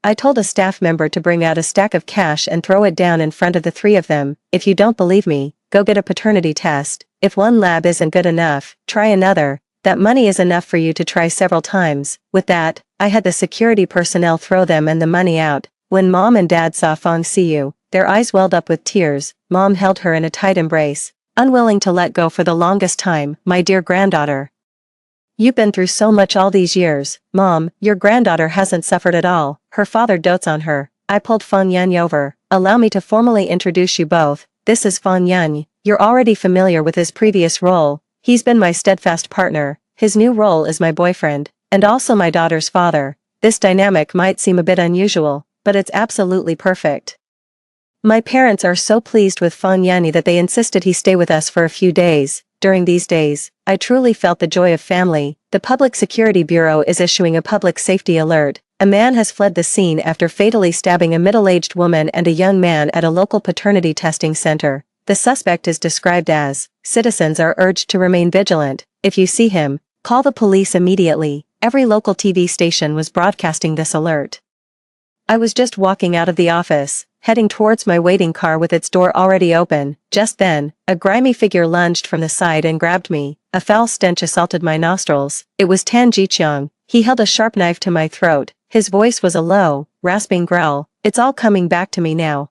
I told a staff member to bring out a stack of cash and throw it down in front of the 3 of them. "If you don't believe me, go get a paternity test. If one lab isn't good enough, try another. That money is enough for you to try several times." With that, I had the security personnel throw them and the money out. When Mom and Dad saw Fang Xiu, their eyes welled up with tears. Mom held her in a tight embrace, unwilling to let go for the longest time. "My dear granddaughter. You've been through so much all these years." "Mom, your granddaughter hasn't suffered at all. Her father dotes on her." I pulled Fang Yan over. "Allow me to formally introduce you both. This is Fang Yan. You're already familiar with his previous role. He's been my steadfast partner. His new role is my boyfriend, and also my daughter's father." This dynamic might seem a bit unusual, but it's absolutely perfect. My parents are so pleased with Fang Yan that they insisted he stay with us for a few days. During these days, I truly felt the joy of family. The Public Security Bureau is issuing a public safety alert. A man has fled the scene after fatally stabbing a middle-aged woman and a young man at a local paternity testing center. The suspect is described as, "Citizens are urged to remain vigilant. If you see him, call the police immediately." Every local TV station was broadcasting this alert. I was just walking out of the office, heading towards my waiting car with its door already open. Just then, a grimy figure lunged from the side and grabbed me. A foul stench assaulted my nostrils. It was Tan Jiqiang. He held a sharp knife to my throat. His voice was a low, rasping growl. "It's all coming back to me now.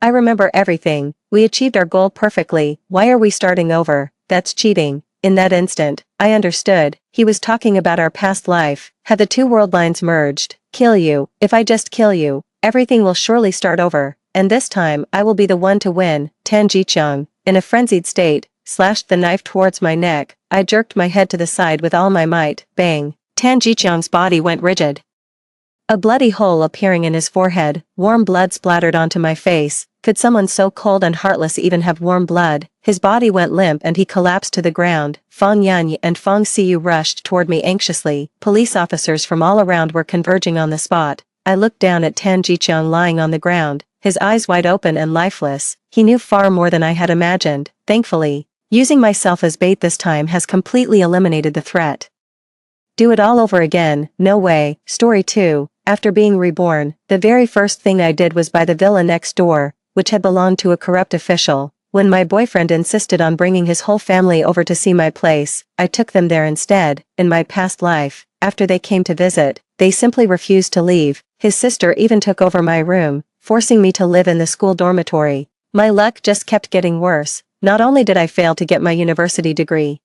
I remember everything. We achieved our goal perfectly. Why are we starting over? That's cheating." In that instant, I understood. He was talking about our past life. Had the 2 world lines merged? "Kill you. If I just kill you, everything will surely start over. And this time, I will be the one to win." Tan Jiqiang, in a frenzied state, slashed the knife towards my neck. I jerked my head to the side with all my might. Bang. Tan Jiqiang's body went rigid, a bloody hole appearing in his forehead. Warm blood splattered onto my face. Could someone so cold and heartless even have warm blood? His body went limp and he collapsed to the ground. Fang Yan and Fang Xiu rushed toward me anxiously. Police officers from all around were converging on the spot. I looked down at Tan Jiqiang lying on the ground, his eyes wide open and lifeless. He knew far more than I had imagined. Thankfully, using myself as bait this time has completely eliminated the threat. Do it all over again? No way. Story 2. After being reborn, the very first thing I did was buy the villa next door, which had belonged to a corrupt official. When my boyfriend insisted on bringing his whole family over to see my place, I took them there instead. In my past life, after they came to visit, they simply refused to leave. His sister even took over my room, forcing me to live in the school dormitory. My luck just kept getting worse. Not only did I fail to get my university degree,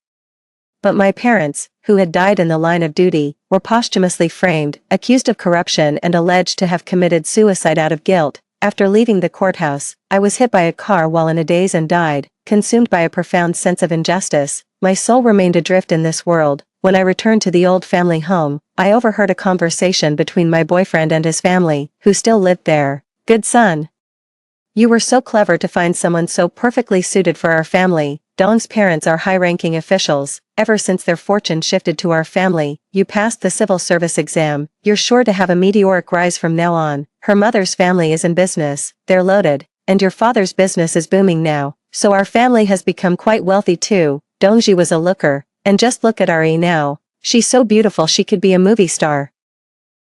But my parents, who had died in the line of duty, were posthumously framed, accused of corruption and alleged to have committed suicide out of guilt. After leaving the courthouse, I was hit by a car while in a daze and died, consumed by a profound sense of injustice. My soul remained adrift in this world. When I returned to the old family home, I overheard a conversation between my boyfriend and his family, who still lived there. "Good son. You were so clever to find someone so perfectly suited for our family. Dong's parents are high-ranking officials. Ever since their fortune shifted to our family, you passed the civil service exam. You're sure to have a meteoric rise from now on. Her mother's family is in business. They're loaded. And your father's business is booming now. So our family has become quite wealthy too." Dongji was a looker. "And just look at Ari now. She's so beautiful she could be a movie star.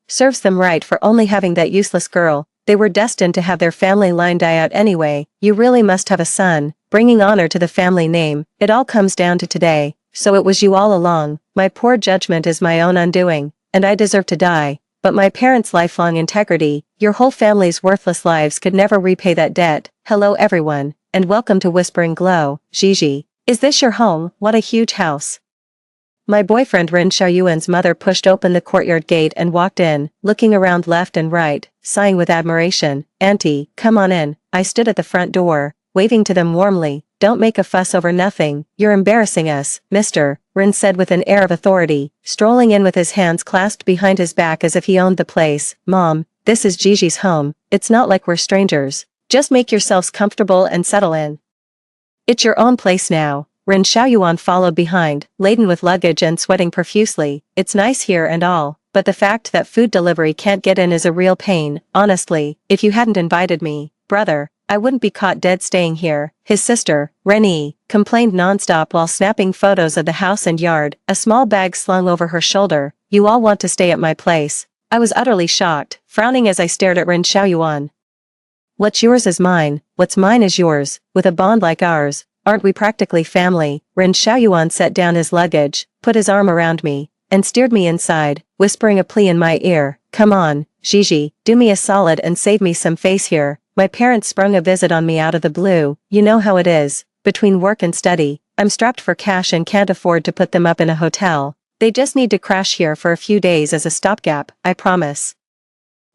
Serves them right for only having that useless girl. They were destined to have their family line die out anyway. You really must have a son, bringing honor to the family name. It all comes down to today. So it was you all along. My poor judgment is my own undoing, and I deserve to die. But my parents' lifelong integrity, your whole family's worthless lives could never repay that debt." Hello everyone, and welcome to Whispering Glow. Gigi. Is this your home? What a huge house. My boyfriend Rin Xiaoyuan's mother pushed open the courtyard gate and walked in, looking around left and right, sighing with admiration. "Auntie, come on in." I stood at the front door, waving to them warmly. "Don't make a fuss over nothing. You're embarrassing us, mister," Rin said with an air of authority, strolling in with his hands clasped behind his back as if he owned the place. "Mom, this is Gigi's home. It's not like we're strangers. Just make yourselves comfortable and settle in. It's your own place now." Ren Xiaoyuan followed behind, laden with luggage and sweating profusely. "It's nice here and all, but the fact that food delivery can't get in is a real pain. Honestly, if you hadn't invited me, brother, I wouldn't be caught dead staying here." His sister, Rennie, complained nonstop while snapping photos of the house and yard, a small bag slung over her shoulder. "You all want to stay at my place." I was utterly shocked, frowning as I stared at Ren Xiaoyuan. "What's yours is mine, what's mine is yours. With a bond like ours, aren't we practically family?" Ren Xiaoyuan set down his luggage, put his arm around me, and steered me inside, whispering a plea in my ear. "Come on, Gigi, do me a solid and save me some face here. My parents sprung a visit on me out of the blue. You know how it is. Between work and study, I'm strapped for cash and can't afford to put them up in a hotel. They just need to crash here for a few days as a stopgap, I promise.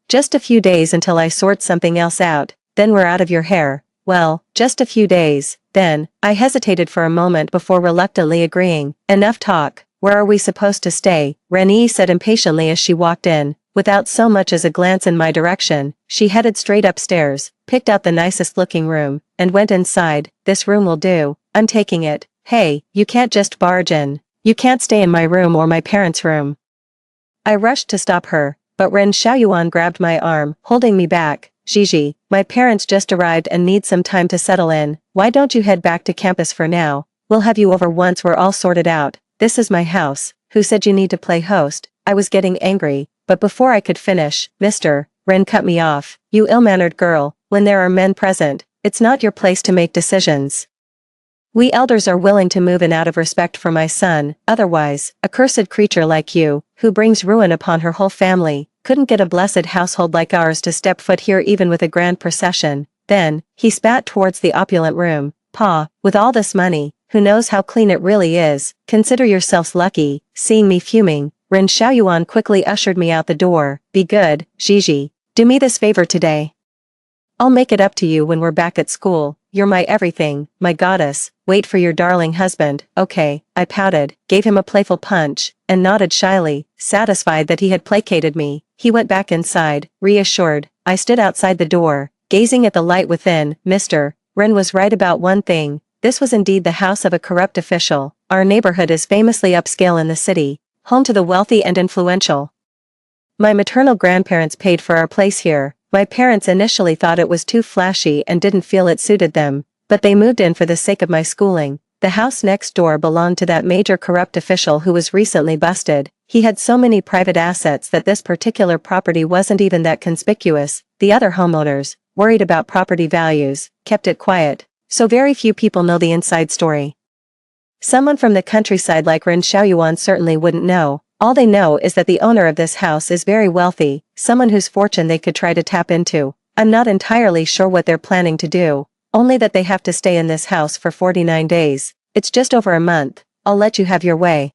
Just a few days until I sort something else out, then we're out of your hair." "Well, just a few days, then." I hesitated for a moment before reluctantly agreeing. "Enough talk. Where are we supposed to stay?" Rennie said impatiently as she walked in. Without so much as a glance in my direction, she headed straight upstairs, picked out the nicest looking room, and went inside. "This room will do. I'm taking it." "Hey, you can't just barge in. You can't stay in my room or my parents' room." I rushed to stop her, but Ren Xiaoyuan grabbed my arm, holding me back. "Gigi, my parents just arrived and need some time to settle in. Why don't you head back to campus for now? We'll have you over once we're all sorted out. This is my house." "Who said you need to play host?" I was getting angry, but before I could finish, "Mister," Ren cut me off. "You ill-mannered girl, when there are men present, it's not your place to make decisions. We elders are willing to move in out of respect for my son, otherwise, a cursed creature like you, who brings ruin upon her whole family, couldn't get a blessed household like ours to step foot here even with a grand procession." Then, he spat towards the opulent room. "Pa, with all this money, who knows how clean it really is? Consider yourselves lucky." Seeing me fuming, Ren Xiaoyuan quickly ushered me out the door. "Be good, Gigi. Do me this favor today. I'll make it up to you when we're back at school. You're my everything, my goddess. Wait for your darling husband." "Okay," I pouted, gave him a playful punch, and nodded shyly, satisfied that he had placated me. He went back inside, reassured. I stood outside the door, gazing at the light within. Mr. Ren was right about one thing. This was indeed the house of a corrupt official. Our neighborhood is famously upscale in the city, home to the wealthy and influential. My maternal grandparents paid for our place here. My parents initially thought it was too flashy and didn't feel it suited them, but they moved in for the sake of my schooling. The house next door belonged to that major corrupt official who was recently busted. He had so many private assets that this particular property wasn't even that conspicuous. The other homeowners, worried about property values, kept it quiet, so very few people know the inside story. Someone from the countryside like Ren Xiaoyuan certainly wouldn't know. All they know is that the owner of this house is very wealthy, someone whose fortune they could try to tap into. I'm not entirely sure what they're planning to do, only that they have to stay in this house for 49 days. It's just over a month. I'll let you have your way.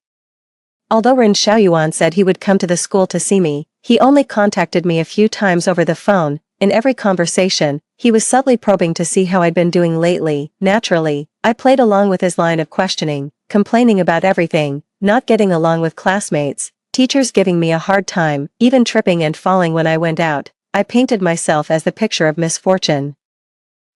Although Ren Xiaoyuan said he would come to the school to see me, he only contacted me a few times over the phone. In every conversation, he was subtly probing to see how I'd been doing lately. Naturally, I played along with his line of questioning, complaining about everything, not getting along with classmates, teachers giving me a hard time, even tripping and falling when I went out. I painted myself as the picture of misfortune.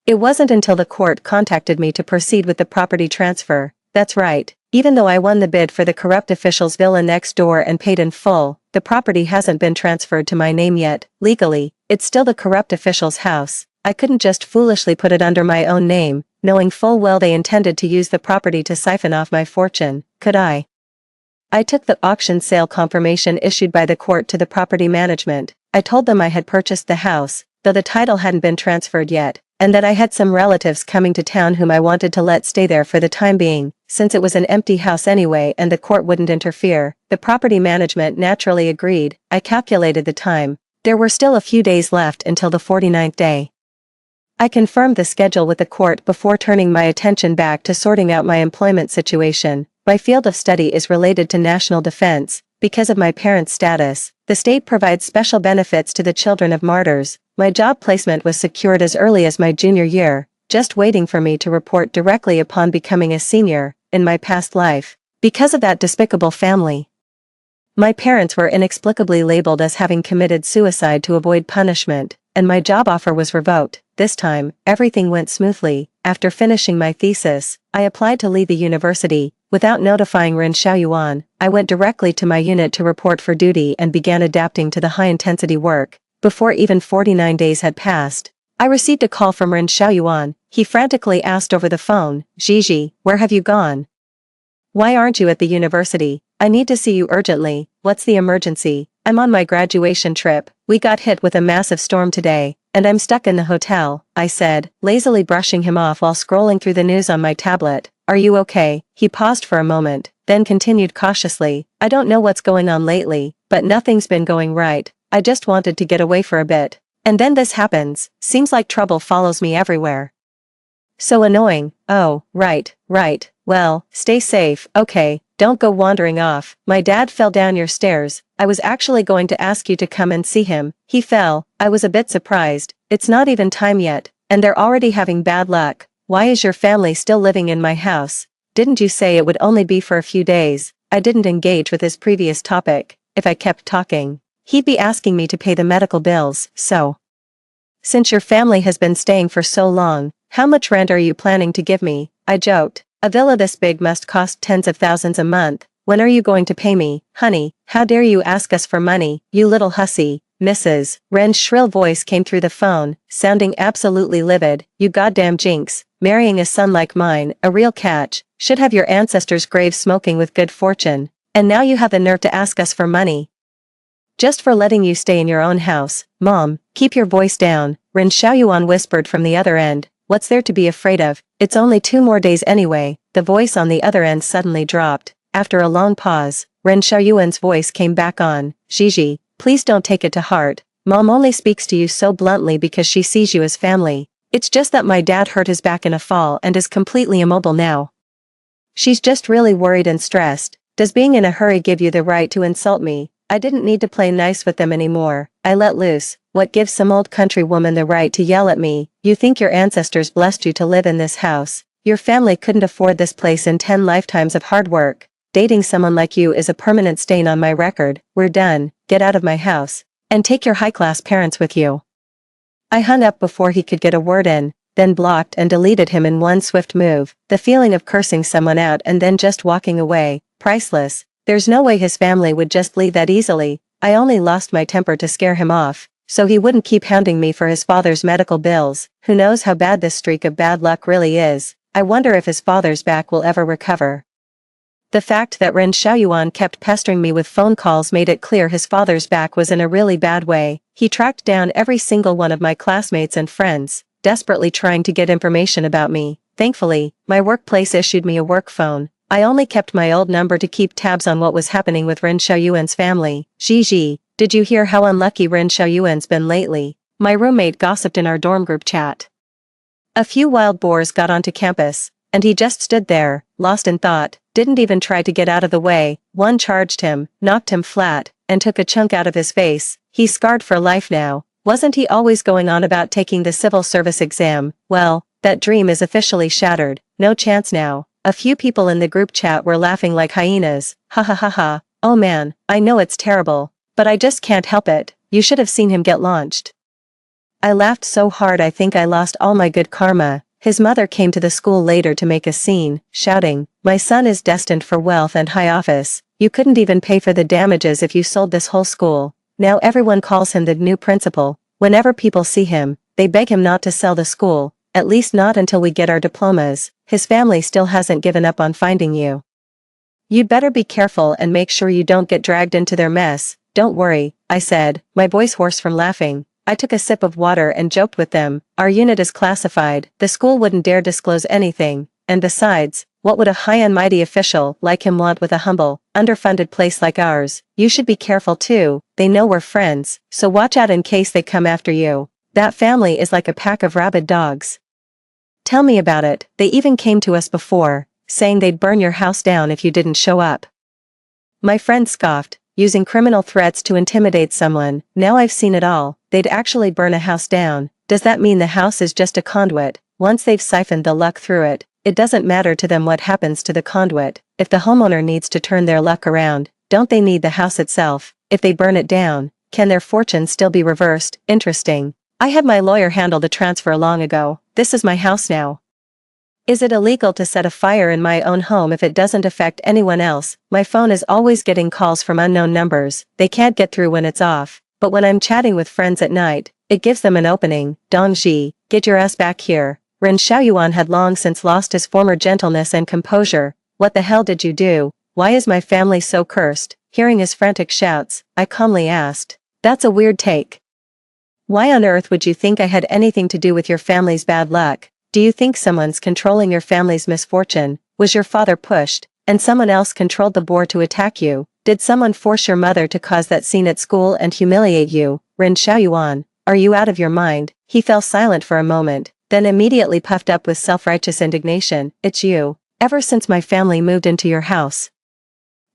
It wasn't until the court contacted me to proceed with the property transfer. That's right, even though I won the bid for the corrupt official's villa next door and paid in full, the property hasn't been transferred to my name yet. Legally, it's still the corrupt official's house. I couldn't just foolishly put it under my own name, knowing full well they intended to use the property to siphon off my fortune, could I? I took the auction sale confirmation issued by the court to the property management. I told them I had purchased the house, though the title hadn't been transferred yet, and that I had some relatives coming to town whom I wanted to let stay there for the time being, since it was an empty house anyway and the court wouldn't interfere. The property management naturally agreed. I calculated the time. There were still a few days left until the 49th day. I confirmed the schedule with the court before turning my attention back to sorting out my employment situation. My field of study is related to national defense. Because of my parents' status, the state provides special benefits to the children of martyrs. My job placement was secured as early as my junior year, just waiting for me to report directly upon becoming a senior, in my past life. Because of that despicable family, my parents were inexplicably labeled as having committed suicide to avoid punishment, and my job offer was revoked. This time, everything went smoothly. After finishing my thesis, I applied to leave the university. Without notifying Ren Xiaoyuan, I went directly to my unit to report for duty and began adapting to the high-intensity work. Before even 49 days had passed, I received a call from Ren Xiaoyuan. He frantically asked over the phone, "Gigi, where have you gone? Why aren't you at the university? I need to see you urgently. What's the emergency?" "I'm on my graduation trip. We got hit with a massive storm today, and I'm stuck in the hotel," I said, lazily brushing him off while scrolling through the news on my tablet. "Are you okay?" He paused for a moment, then continued cautiously, "I don't know what's going on lately, but nothing's been going right. I just wanted to get away for a bit. And then this happens. Seems like trouble follows me everywhere. So annoying." "Oh, right. Well, stay safe, okay? Don't go wandering off. My dad fell down your stairs. I was actually going to ask you to come and see him. He fell." I was a bit surprised. It's not even time yet, and they're already having bad luck. "Why is your family still living in my house? Didn't you say it would only be for a few days?" I didn't engage with his previous topic. If I kept talking, he'd be asking me to pay the medical bills. "So, since your family has been staying for so long, how much rent are you planning to give me?" I joked. "A villa this big must cost tens of thousands a month. When are you going to pay me?" "Honey, how dare you ask us for money, you little hussy." Mrs. Ren's shrill voice came through the phone, sounding absolutely livid. "You goddamn jinx, marrying a son like mine, a real catch, should have your ancestors' graves smoking with good fortune. And now you have the nerve to ask us for money. Just for letting you stay in your own house." "Mom, keep your voice down," Ren Xiaoyuan whispered from the other end. "What's there to be afraid of? It's only 2 more days anyway." The voice on the other end suddenly dropped. After a long pause, Ren Xiaoyuan's voice came back on. "Gigi, please don't take it to heart. Mom only speaks to you so bluntly because she sees you as family. It's just that my dad hurt his back in a fall and is completely immobile now. She's just really worried and stressed. Does being in a hurry give you the right to insult me?" I didn't need to play nice with them anymore. I let loose. What gives some old country woman the right to yell at me? "You think your ancestors blessed you to live in this house? Your family couldn't afford this place in 10 lifetimes of hard work. Dating someone like you is a permanent stain on my record. We're done. Get out of my house. And take your high-class parents with you." I hung up before he could get a word in, then blocked and deleted him in one swift move. The feeling of cursing someone out and then just walking away, priceless. There's no way his family would just leave that easily. I only lost my temper to scare him off, so he wouldn't keep hounding me for his father's medical bills. Who knows how bad this streak of bad luck really is? I wonder if his father's back will ever recover. The fact that Ren Xiaoyuan kept pestering me with phone calls made it clear his father's back was in a really bad way. He tracked down every single one of my classmates and friends, desperately trying to get information about me. Thankfully, my workplace issued me a work phone. I only kept my old number to keep tabs on what was happening with Ren Xiaoyuan's family. "Gigi, did you hear how unlucky Ren Xiaoyuan's been lately?" My roommate gossiped in our dorm group chat. "A few wild boars got onto campus, and he just stood there, lost in thought. didn't even try to get out of the way. One charged him, knocked him flat, and took a chunk out of his face. He's scarred for life now. Wasn't he always going on about taking the civil service exam? Well, that dream is officially shattered. No chance now. A few people in the group chat were laughing like hyenas. Ha ha ha ha. Oh man, I know it's terrible, but I just can't help it. You should have seen him get launched. I laughed so hard I think I lost all my good karma. His mother came to the school later to make a scene, shouting, "My son is destined for wealth and high office. You couldn't even pay for the damages if you sold this whole school." Now everyone calls him the new principal. Whenever people see him, they beg him not to sell the school, at least not until we get our diplomas. His family still hasn't given up on finding you. You'd better be careful and make sure you don't get dragged into their mess. Don't worry, I said, my voice hoarse from laughing. I took a sip of water and joked with them. Our unit is classified. The school wouldn't dare disclose anything. And besides, what would a high and mighty official like him want with a humble, underfunded place like ours? You should be careful too. They know we're friends, so watch out in case they come after you. That family is like a pack of rabid dogs. Tell me about it. They even came to us before, saying they'd burn your house down if you didn't show up. My friend scoffed, using criminal threats to intimidate someone. Now I've seen it all. They'd actually burn a house down. Does that mean the house is just a conduit? Once they've siphoned the luck through it, it doesn't matter to them what happens to the conduit. If the homeowner needs to turn their luck around, don't they need the house itself? If they burn it down, can their fortune still be reversed? Interesting. I had my lawyer handle the transfer long ago. This is my house now. Is it illegal to set a fire in my own home if it doesn't affect anyone else? My phone is always getting calls from unknown numbers. They can't get through when it's off. But when I'm chatting with friends at night, it gives them an opening. Dong Ji, get your ass back here. Ren Xiaoyuan had long since lost his former gentleness and composure. What the hell did you do? Why is my family so cursed? Hearing his frantic shouts, I calmly asked. That's a weird take. Why on earth would you think I had anything to do with your family's bad luck? Do you think someone's controlling your family's misfortune? Was your father pushed, and someone else controlled the board to attack you? Did someone force your mother to cause that scene at school and humiliate you? Ren Xiaoyuan, are you out of your mind? He fell silent for a moment, then immediately puffed up with self-righteous indignation. It's you. Ever since my family moved into your house,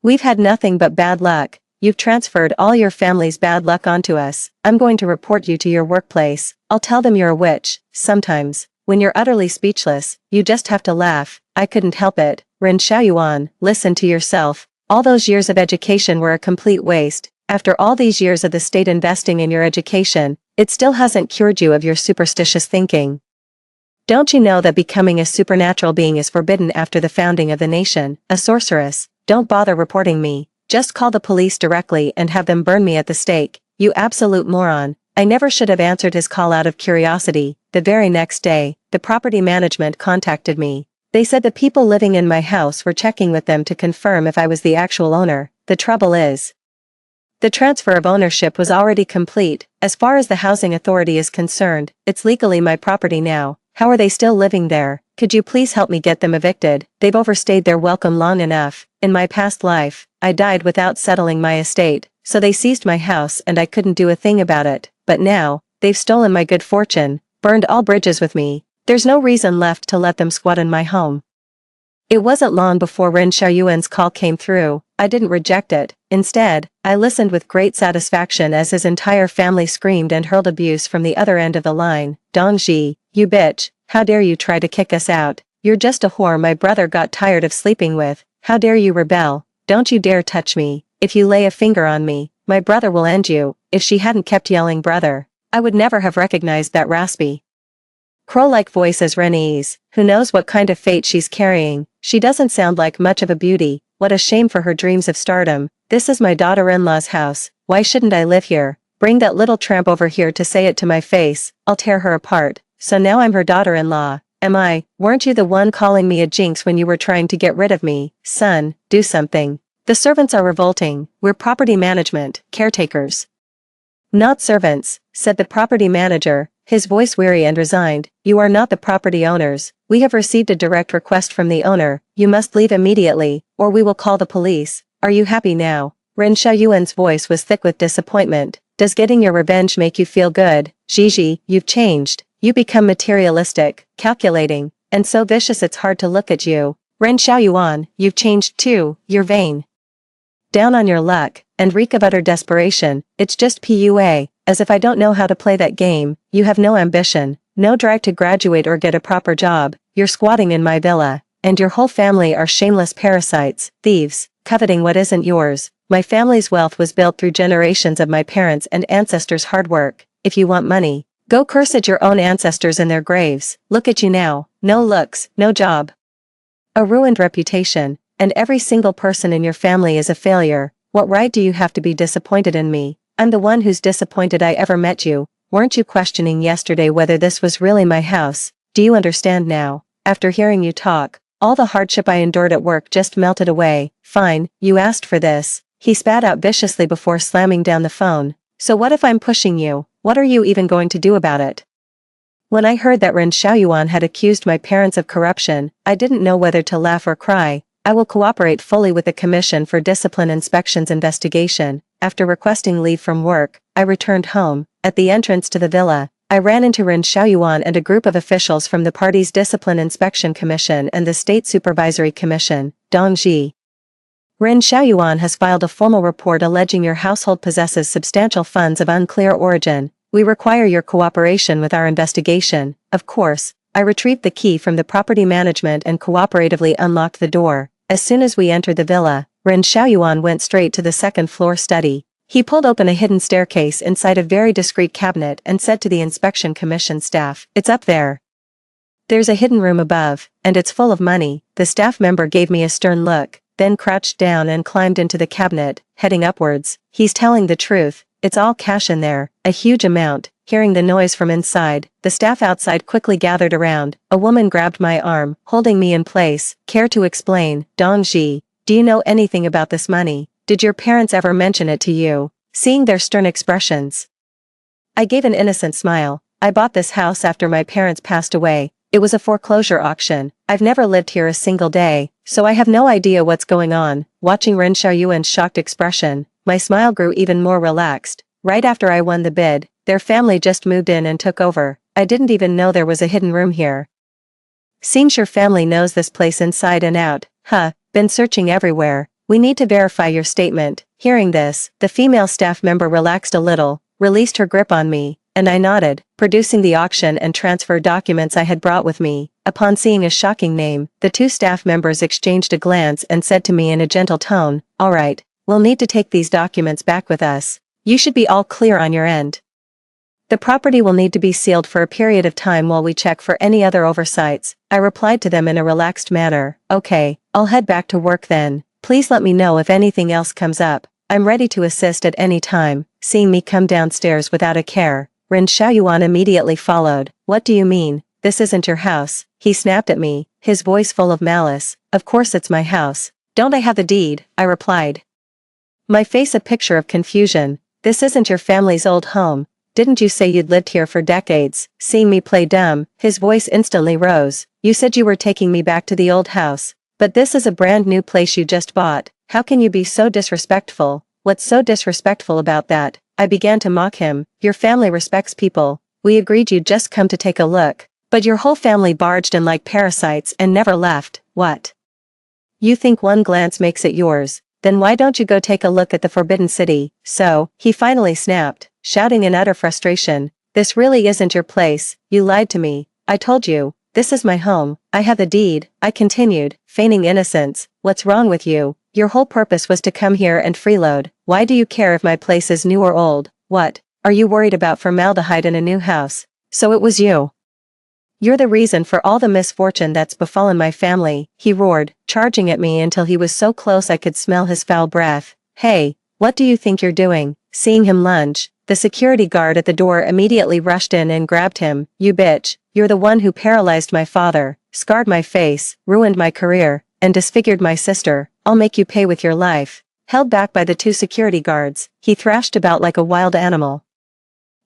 we've had nothing but bad luck. You've transferred all your family's bad luck onto us. I'm going to report you to your workplace. I'll tell them you're a witch. Sometimes, when you're utterly speechless, you just have to laugh. I couldn't help it. Ren Xiaoyuan, listen to yourself. All those years of education were a complete waste. After all these years of the state investing in your education, it still hasn't cured you of your superstitious thinking. Don't you know that becoming a supernatural being is forbidden after the founding of the nation? A sorceress. Don't bother reporting me. Just call the police directly and have them burn me at the stake. You absolute moron. I never should have answered his call out of curiosity. The very next day, the property management contacted me. They said the people living in my house were checking with them to confirm if I was the actual owner. The trouble is, the transfer of ownership was already complete. As far as the housing authority is concerned, it's legally my property now. How are they still living there? Could you please help me get them evicted? They've overstayed their welcome long enough. In my past life, I died without settling my estate, so they seized my house and I couldn't do a thing about it. But now, they've stolen my good fortune, burned all bridges with me. There's no reason left to let them squat in my home. It wasn't long before Ren Xiaoyuan's call came through. I didn't reject it. Instead, I listened with great satisfaction as his entire family screamed and hurled abuse from the other end of the line. Dong Ji, you bitch, how dare you try to kick us out? You're just a whore my brother got tired of sleeping with. How dare you rebel? Don't you dare touch me. If you lay a finger on me, my brother will end you. If she hadn't kept yelling brother, I would never have recognized that raspy, crow-like voice as Renee's. Who knows what kind of fate she's carrying? She doesn't sound like much of a beauty. What a shame for her dreams of stardom. This is my daughter-in-law's house. Why shouldn't I live here? Bring that little tramp over here to say it to my face. I'll tear her apart. So now I'm her daughter-in-law. Am I? Weren't you the one calling me a jinx when you were trying to get rid of me? Son, do something. The servants are revolting. We're property management, caretakers. Not servants, said the property manager, his voice weary and resigned. You are not the property owners. We have received a direct request from the owner. You must leave immediately, or we will call the police. Are you happy now? Ren Xiaoyuan's voice was thick with disappointment. Does getting your revenge make you feel good? Gigi, you've changed. You become materialistic, calculating, and so vicious it's hard to look at you. Ren Xiaoyuan, you've changed too, you're vain. Down on your luck, and reek of utter desperation, it's just PUA, as if I don't know how to play that game. You have no ambition, no drive to graduate or get a proper job, you're squatting in my villa, and your whole family are shameless parasites, thieves, coveting what isn't yours. My family's wealth was built through generations of my parents' and ancestors' hard work. If you want money, go curse at your own ancestors in their graves. Look at you now, no looks, no job. A ruined reputation, and every single person in your family is a failure. What right do you have to be disappointed in me? I'm the one who's disappointed I ever met you. Weren't you questioning yesterday whether this was really my house? Do you understand now? After hearing you talk, all the hardship I endured at work just melted away. Fine, you asked for this. He spat out viciously before slamming down the phone. So what if I'm pushing you? What are you even going to do about it? When I heard that Ren Xiaoyuan had accused my parents of corruption, I didn't know whether to laugh or cry. I will cooperate fully with the Commission for Discipline Inspection's investigation. After requesting leave from work, I returned home. At the entrance to the villa, I ran into Ren Xiaoyuan and a group of officials from the party's Discipline Inspection Commission and the State Supervisory Commission, Dong Ji. Ren Xiaoyuan has filed a formal report alleging your household possesses substantial funds of unclear origin. We require your cooperation with our investigation. Of course, I retrieved the key from the property management and cooperatively unlocked the door. As soon as we entered the villa, Ren Xiaoyuan went straight to the second-floor study. He pulled open a hidden staircase inside a very discreet cabinet and said to the inspection commission staff, "It's up there. There's a hidden room above, and it's full of money." The staff member gave me a stern look, then crouched down and climbed into the cabinet, heading upwards. He's telling the truth. It's all cash in there, a huge amount. Hearing the noise from inside, the staff outside quickly gathered around. A woman grabbed my arm, holding me in place. "Care to explain, Dong Ji? Do you know anything about this money? Did your parents ever mention it to you?" Seeing their stern expressions, I gave an innocent smile. "I bought this house after my parents passed away. It was a foreclosure auction. I've never lived here a single day, so I have no idea what's going on." Watching Ren Xiaoyuan's shocked expression, my smile grew even more relaxed. Right after I won the bid, their family just moved in and took over. I didn't even know there was a hidden room here. Seems your family knows this place inside and out. Huh, been searching everywhere. We need to verify your statement. Hearing this, the female staff member relaxed a little, released her grip on me, and I nodded, producing the auction and transfer documents I had brought with me. Upon seeing a shocking name, the two staff members exchanged a glance and said to me in a gentle tone, "All right, we'll need to take these documents back with us. You should be all clear on your end. The property will need to be sealed for a period of time while we check for any other oversights." I replied to them in a relaxed manner. "Okay, I'll head back to work then. Please let me know if anything else comes up. I'm ready to assist at any time." Seeing me come downstairs without a care, Ren Xiaoyuan immediately followed. "What do you mean? This isn't your house?" He snapped at me, his voice full of malice. "Of course it's my house. Don't I have the deed?" I replied, my face a picture of confusion. "This isn't your family's old home. Didn't you say you'd lived here for decades?" Seeing me play dumb, his voice instantly rose. "You said you were taking me back to the old house. But this is a brand new place you just bought. How can you be so disrespectful?" "What's so disrespectful about that?" I began to mock him. "Your family respects people. We agreed you'd just come to take a look. But your whole family barged in like parasites and never left. What? You think one glance makes it yours? Then why don't you go take a look at the Forbidden City?" So, he finally snapped, shouting in utter frustration, "This really isn't your place. You lied to me. I told you, this is my home. I have the deed." I continued, feigning innocence. "What's wrong with you? Your whole purpose was to come here and freeload. Why do you care if my place is new or old? What? Are you worried about formaldehyde in a new house? So it was you. You're the reason for all the misfortune that's befallen my family," he roared, charging at me until he was so close I could smell his foul breath. "Hey, what do you think you're doing?" Seeing him lunge, the security guard at the door immediately rushed in and grabbed him. "You bitch, you're the one who paralyzed my father, scarred my face, ruined my career, and disfigured my sister. I'll make you pay with your life." Held back by the two security guards, he thrashed about like a wild animal.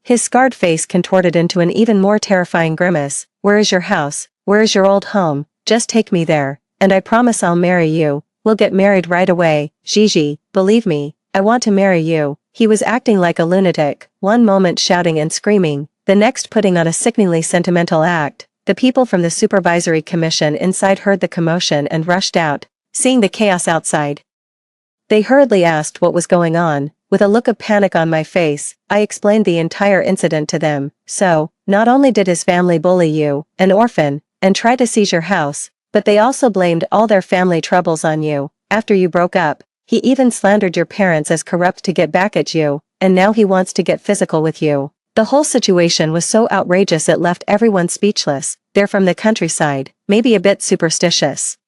His scarred face contorted into an even more terrifying grimace. "Where is your house? Where is your old home? Just take me there, and I promise I'll marry you. We'll get married right away. Gigi, believe me, I want to marry you." He was acting like a lunatic, one moment shouting and screaming, the next putting on a sickeningly sentimental act. The people from the supervisory commission inside heard the commotion and rushed out, seeing the chaos outside. They hurriedly asked what was going on. With a look of panic on my face, I explained the entire incident to them. So, not only did his family bully you, an orphan, and try to seize your house, but they also blamed all their family troubles on you. After you broke up, he even slandered your parents as corrupt to get back at you, and now he wants to get physical with you. The whole situation was so outrageous it left everyone speechless. They're from the countryside, maybe a bit superstitious.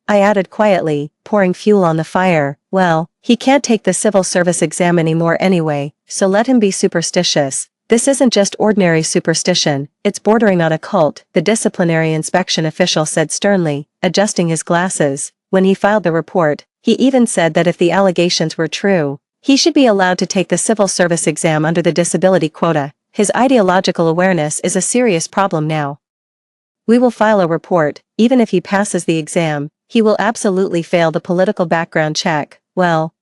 I added quietly, pouring fuel on the fire, well, he can't take the civil service exam anymore anyway, so let him be superstitious. This isn't just ordinary superstition, it's bordering on a cult, the disciplinary inspection official said sternly, adjusting his glasses. When he filed the report, he even said that if the allegations were true, he should be allowed to take the civil service exam under the disability quota. His ideological awareness is a serious problem now. We will file a report. Even if he passes the exam, he will absolutely fail the political background check. Well,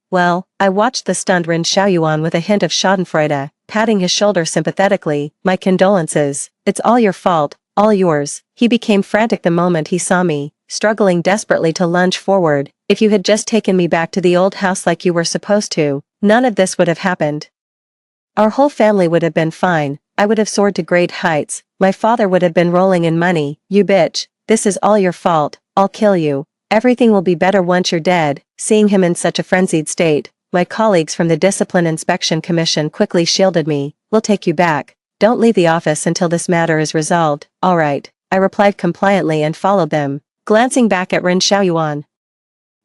I watched the stunned Ren Xiaoyuan with a hint of schadenfreude, patting his shoulder sympathetically. My condolences. It's all your fault, all yours. He became frantic the moment he saw me, struggling desperately to lunge forward. If you had just taken me back to the old house like you were supposed to, none of this would have happened. Our whole family would have been fine. I would have soared to great heights. My father would have been rolling in money. You bitch. This is all your fault. I'll kill you. Everything will be better once you're dead. Seeing him in such a frenzied state, my colleagues from the Discipline Inspection Commission quickly shielded me. We'll take you back. Don't leave the office until this matter is resolved. All right, I replied compliantly and followed them, glancing back at Ren Xiaoyuan,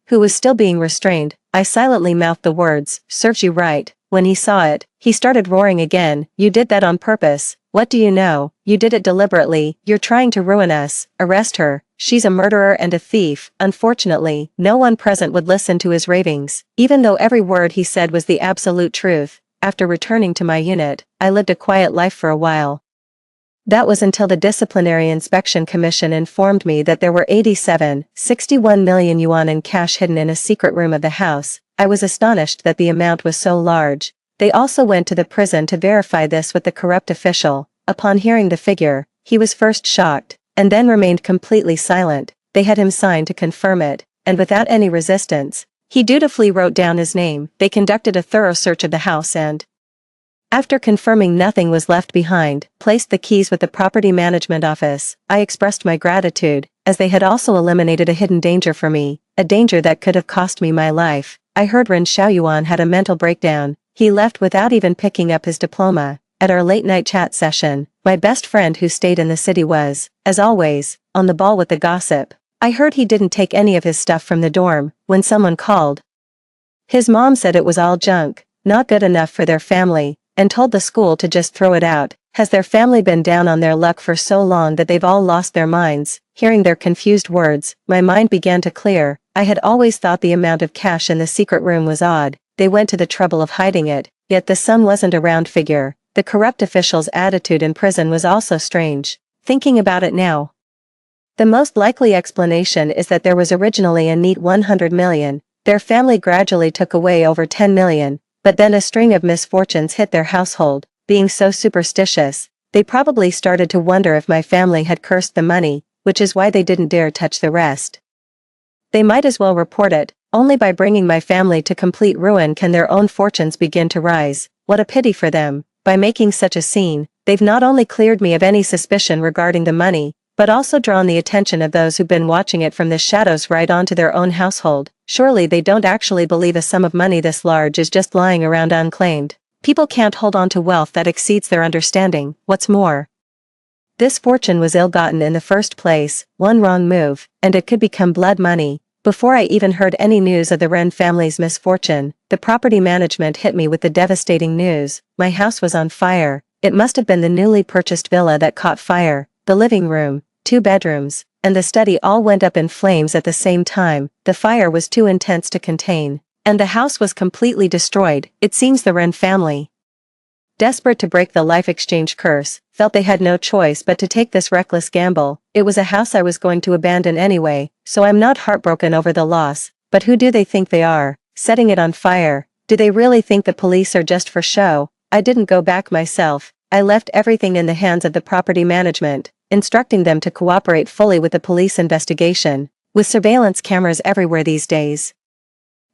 who was still being restrained. I silently mouthed the words, serves you right. When he saw it, he started roaring again. You did that on purpose. What do you know? You did it deliberately. You're trying to ruin us. Arrest her. She's a murderer and a thief. Unfortunately, no one present would listen to his ravings, even though every word he said was the absolute truth. After returning to my unit, I lived a quiet life for a while. That was until the Disciplinary Inspection Commission informed me that there were 61 million yuan in cash hidden in a secret room of the house. I was astonished that the amount was so large. They also went to the prison to verify this with the corrupt official. Upon hearing the figure, he was first shocked, and then remained completely silent. They had him sign to confirm it, and without any resistance, he dutifully wrote down his name. They conducted a thorough search of the house and, after confirming nothing was left behind, placed the keys with the property management office. I expressed my gratitude, as they had also eliminated a hidden danger for me, a danger that could have cost me my life. I heard Ren Xiaoyuan had a mental breakdown. He left without even picking up his diploma. At our late-night chat session, my best friend who stayed in the city was, as always, on the ball with the gossip. I heard he didn't take any of his stuff from the dorm. When someone called, his mom said it was all junk, not good enough for their family, and told the school to just throw it out. Has their family been down on their luck for so long that they've all lost their minds? Hearing their confused words, my mind began to clear. I had always thought the amount of cash in the secret room was odd. They went to the trouble of hiding it, yet the sum wasn't a round figure. The corrupt official's attitude in prison was also strange. Thinking about it now, the most likely explanation is that there was originally a neat 100 million. Their family gradually took away over 10 million. But then a string of misfortunes hit their household. Being so superstitious, they probably started to wonder if my family had cursed the money, which is why they didn't dare touch the rest. They might as well report it. Only by bringing my family to complete ruin can their own fortunes begin to rise. What a pity for them. By making such a scene, they've not only cleared me of any suspicion regarding the money, but also drawn the attention of those who've been watching it from the shadows right onto their own household. Surely they don't actually believe a sum of money this large is just lying around unclaimed. People can't hold on to wealth that exceeds their understanding. What's more, this fortune was ill-gotten in the first place. One wrong move, and it could become blood money. Before I even heard any news of the Ren family's misfortune, the property management hit me with the devastating news. My house was on fire. It must have been the newly purchased villa that caught fire. The living room, 2 bedrooms, and the study all went up in flames at the same time. The fire was too intense to contain, and the house was completely destroyed. It seems the Ren family, desperate to break the life exchange curse, felt they had no choice but to take this reckless gamble. It was a house I was going to abandon anyway, so I'm not heartbroken over the loss. But who do they think they are, setting it on fire? Do they really think the police are just for show? I didn't go back myself. I left everything in the hands of the property management. instructing them to cooperate fully with the police investigation. With surveillance cameras everywhere these days,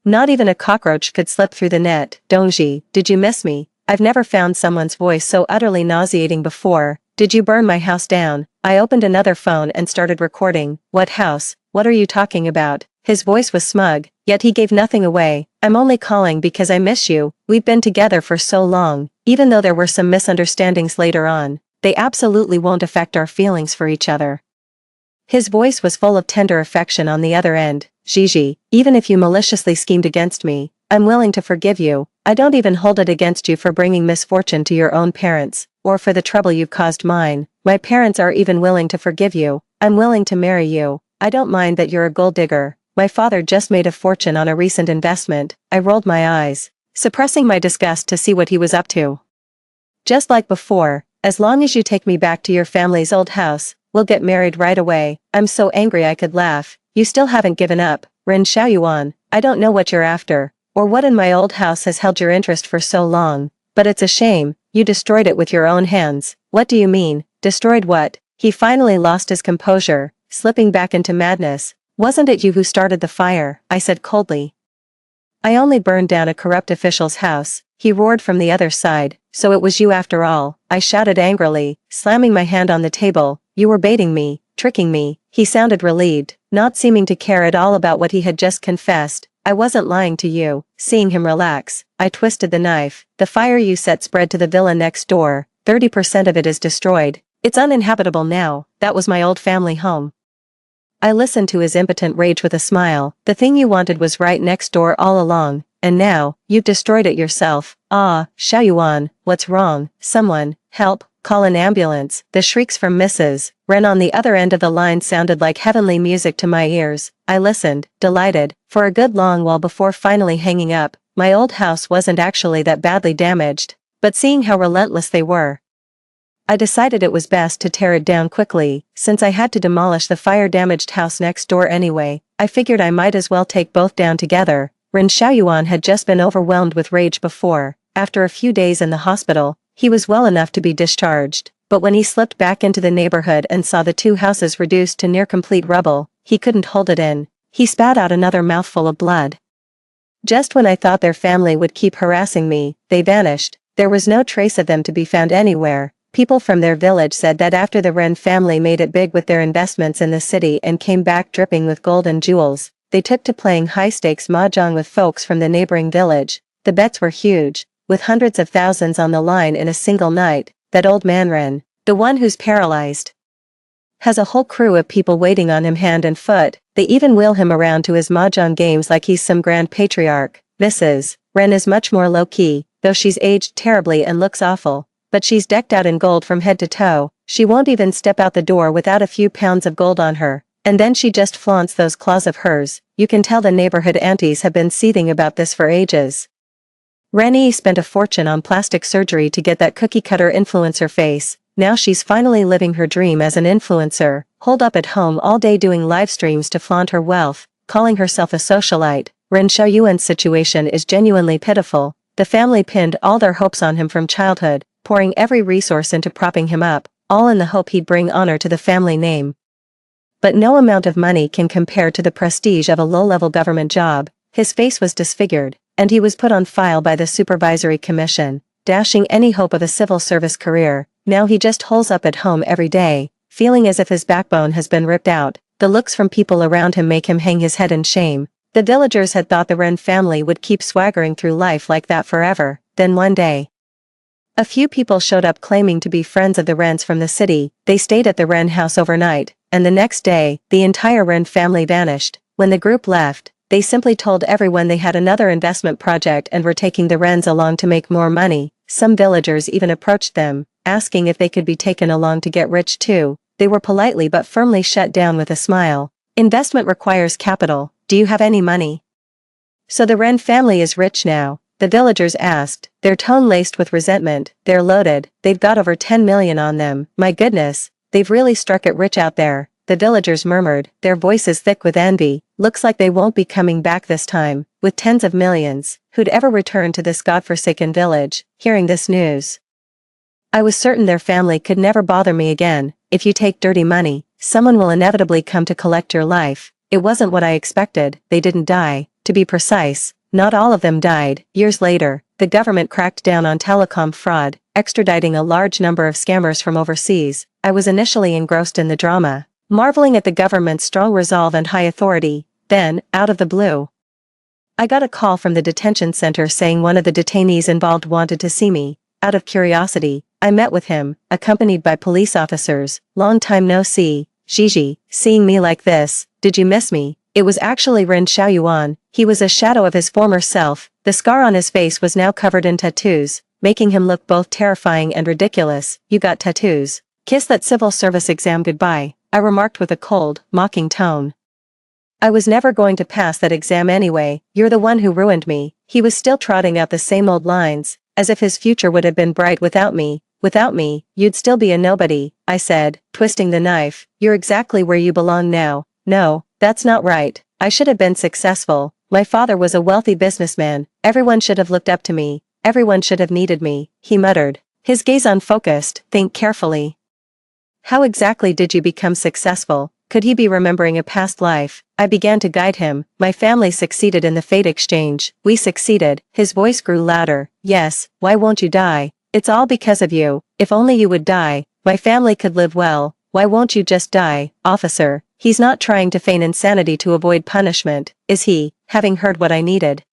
not even a cockroach could slip through the net. Dongji, did you miss me? I've never found someone's voice so utterly nauseating before. Did you burn my house down? I opened another phone and started recording. What house? What are you talking about? His voice was smug, yet he gave nothing away. I'm only calling because I miss you. We've been together for so long. Even though there were some misunderstandings later on, they absolutely won't affect our feelings for each other. His voice was full of tender affection on the other end. Gigi, even if you maliciously schemed against me, I'm willing to forgive you. I don't even hold it against you for bringing misfortune to your own parents, or for the trouble you've caused mine. My parents are even willing to forgive you. I'm willing to marry you. I don't mind that you're a gold digger. My father just made a fortune on a recent investment. I rolled my eyes, suppressing my disgust to see what he was up to. Just like before, as long as you take me back to your family's old house, we'll get married right away. I'm so angry I could laugh. You still haven't given up, Ren Xiaoyuan. I don't know what you're after, or what in my old house has held your interest for so long, but it's a shame, you destroyed it with your own hands. What do you mean, destroyed what? He finally lost his composure, slipping back into madness. Wasn't it you who started the fire? I said coldly. I only burned down a corrupt official's house, he roared from the other side. So it was you after all, I shouted angrily, slamming my hand on the table. You were baiting me, tricking me. He sounded relieved, not seeming to care at all about what he had just confessed. I wasn't lying to you. Seeing him relax, I twisted the knife. The fire you set spread to the villa next door. 30% of it is destroyed. It's uninhabitable now. That was my old family home. I listened to his impotent rage with a smile. The thing you wanted was right next door all along, and now, you've destroyed it yourself. Ah, Xiaoyuan, what's wrong? Someone, help, call an ambulance. The shrieks from Mrs. Ren on the other end of the line sounded like heavenly music to my ears. I listened, delighted, for a good long while before finally hanging up. My old house wasn't actually that badly damaged, but seeing how relentless they were, I decided it was best to tear it down quickly. Since I had to demolish the fire-damaged house next door anyway, I figured I might as well take both down together. Ren Xiaoyuan had just been overwhelmed with rage before. After a few days in the hospital, he was well enough to be discharged, but when he slipped back into the neighborhood and saw the two houses reduced to near-complete rubble, he couldn't hold it in. He spat out another mouthful of blood. Just when I thought their family would keep harassing me, they vanished. There was no trace of them to be found anywhere. People from their village said that after the Ren family made it big with their investments in the city and came back dripping with gold and jewels, they took to playing high-stakes mahjong with folks from the neighboring village. The bets were huge, with hundreds of thousands on the line in a single night. That old man Ren, the one who's paralyzed, has a whole crew of people waiting on him hand and foot. They even wheel him around to his mahjong games like he's some grand patriarch. Mrs. Ren is much more low-key, though she's aged terribly and looks awful. But she's decked out in gold from head to toe. She won't even step out the door without a few pounds of gold on her. And then she just flaunts those claws of hers. You can tell the neighborhood aunties have been seething about this for ages. Rennie spent a fortune on plastic surgery to get that cookie-cutter influencer face. Now she's finally living her dream as an influencer, holed up at home all day doing live streams to flaunt her wealth, calling herself a socialite. Ren Xiaoyuan's situation is genuinely pitiful. The family pinned all their hopes on him from childhood, pouring every resource into propping him up, all in the hope he'd bring honor to the family name. But no amount of money can compare to the prestige of a low-level government job. His face was disfigured, and he was put on file by the supervisory commission, dashing any hope of a civil service career. Now he just holes up at home every day, feeling as if his backbone has been ripped out. The looks from people around him make him hang his head in shame. The villagers had thought the Ren family would keep swaggering through life like that forever. Then one day, a few people showed up claiming to be friends of the Wrens from the city. They stayed at the Wren house overnight, and the next day, the entire Wren family vanished. When the group left, they simply told everyone they had another investment project and were taking the Wrens along to make more money. Some villagers even approached them, asking if they could be taken along to get rich too. They were politely but firmly shut down with a smile. Investment requires capital. Do you have any money? So the Wren family is rich now? The villagers asked, their tone laced with resentment. They're loaded. They've got over 10 million on them. My goodness, they've really struck it rich out there. The villagers murmured, their voices thick with envy. Looks like they won't be coming back this time. With tens of millions, who'd ever return to this godforsaken village? Hearing this news, I was certain their family could never bother me again. if you take dirty money, someone will inevitably come to collect your life. It wasn't what I expected. They didn't die. To be precise, not all of them died. Years later, the government cracked down on telecom fraud, extraditing a large number of scammers from overseas. I was initially engrossed in the drama, marveling at the government's strong resolve and high authority. Then, out of the blue, I got a call from the detention center saying one of the detainees involved wanted to see me. Out of curiosity, I met with him, accompanied by police officers. Long time no see, Gigi, seeing me like this, did you miss me? It was actually Ren Xiaoyuan. He was a shadow of his former self. The scar on his face was now covered in tattoos, making him look both terrifying and ridiculous. You got tattoos. Kiss that civil service exam goodbye, I remarked with a cold, mocking tone. I was never going to pass that exam anyway. You're the one who ruined me. He was still trotting out the same old lines, as if his future would have been bright without me. Without me, you'd still be a nobody, I said, twisting the knife. You're exactly where you belong now. No, that's not right. I should have been successful. My father was a wealthy businessman. Everyone should have looked up to me. Everyone should have needed me, he muttered, his gaze unfocused. Think carefully. How exactly did you become successful? Could he be remembering a past life? I began to guide him. My family succeeded in the fate exchange. We succeeded. His voice grew louder. Yes, why won't you die? It's all because of you. If only you would die, my family could live well. Why won't you just die, officer? He's not trying to feign insanity to avoid punishment, is he? Having heard what I needed,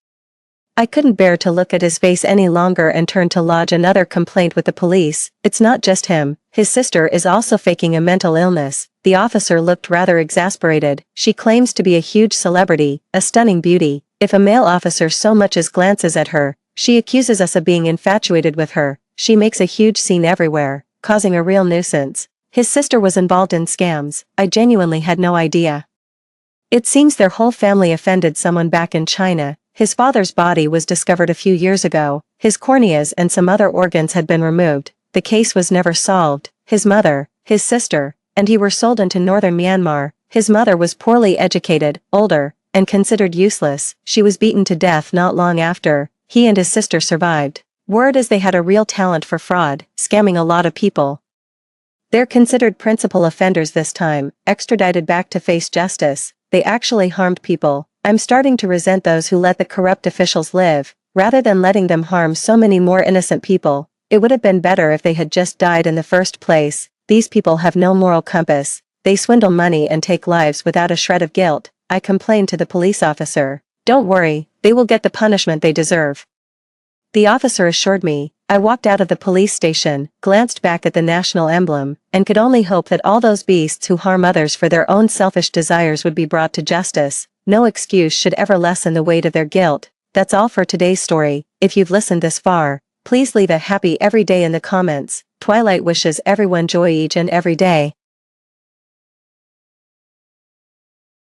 I couldn't bear to look at his face any longer and turned to lodge another complaint with the police. It's not just him. His sister is also faking a mental illness. The officer looked rather exasperated. She claims to be a huge celebrity, a stunning beauty. If a male officer so much as glances at her, she accuses us of being infatuated with her. She makes a huge scene everywhere, causing a real nuisance. His sister was involved in scams. I genuinely had no idea. It seems their whole family offended someone back in China. His father's body was discovered a few years ago. His corneas and some other organs had been removed. The case was never solved. His mother, his sister, and he were sold into northern Myanmar. His mother was poorly educated, older, and considered useless. She was beaten to death not long after. He and his sister survived. Word is they had a real talent for fraud, scamming a lot of people. They're considered principal offenders this time, extradited back to face justice. They actually harmed people. I'm starting to resent those who let the corrupt officials live, rather than letting them harm so many more innocent people. It would have been better if they had just died in the first place. These people have no moral compass. They swindle money and take lives without a shred of guilt. I complained to the police officer. Don't worry, they will get the punishment they deserve. The officer assured me. I walked out of the police station, glanced back at the national emblem, and could only hope that all those beasts who harm others for their own selfish desires would be brought to justice. No excuse should ever lessen the weight of their guilt. That's all for today's story. If you've listened this far, please leave a happy every day in the comments. Twilight wishes everyone joy each and every day.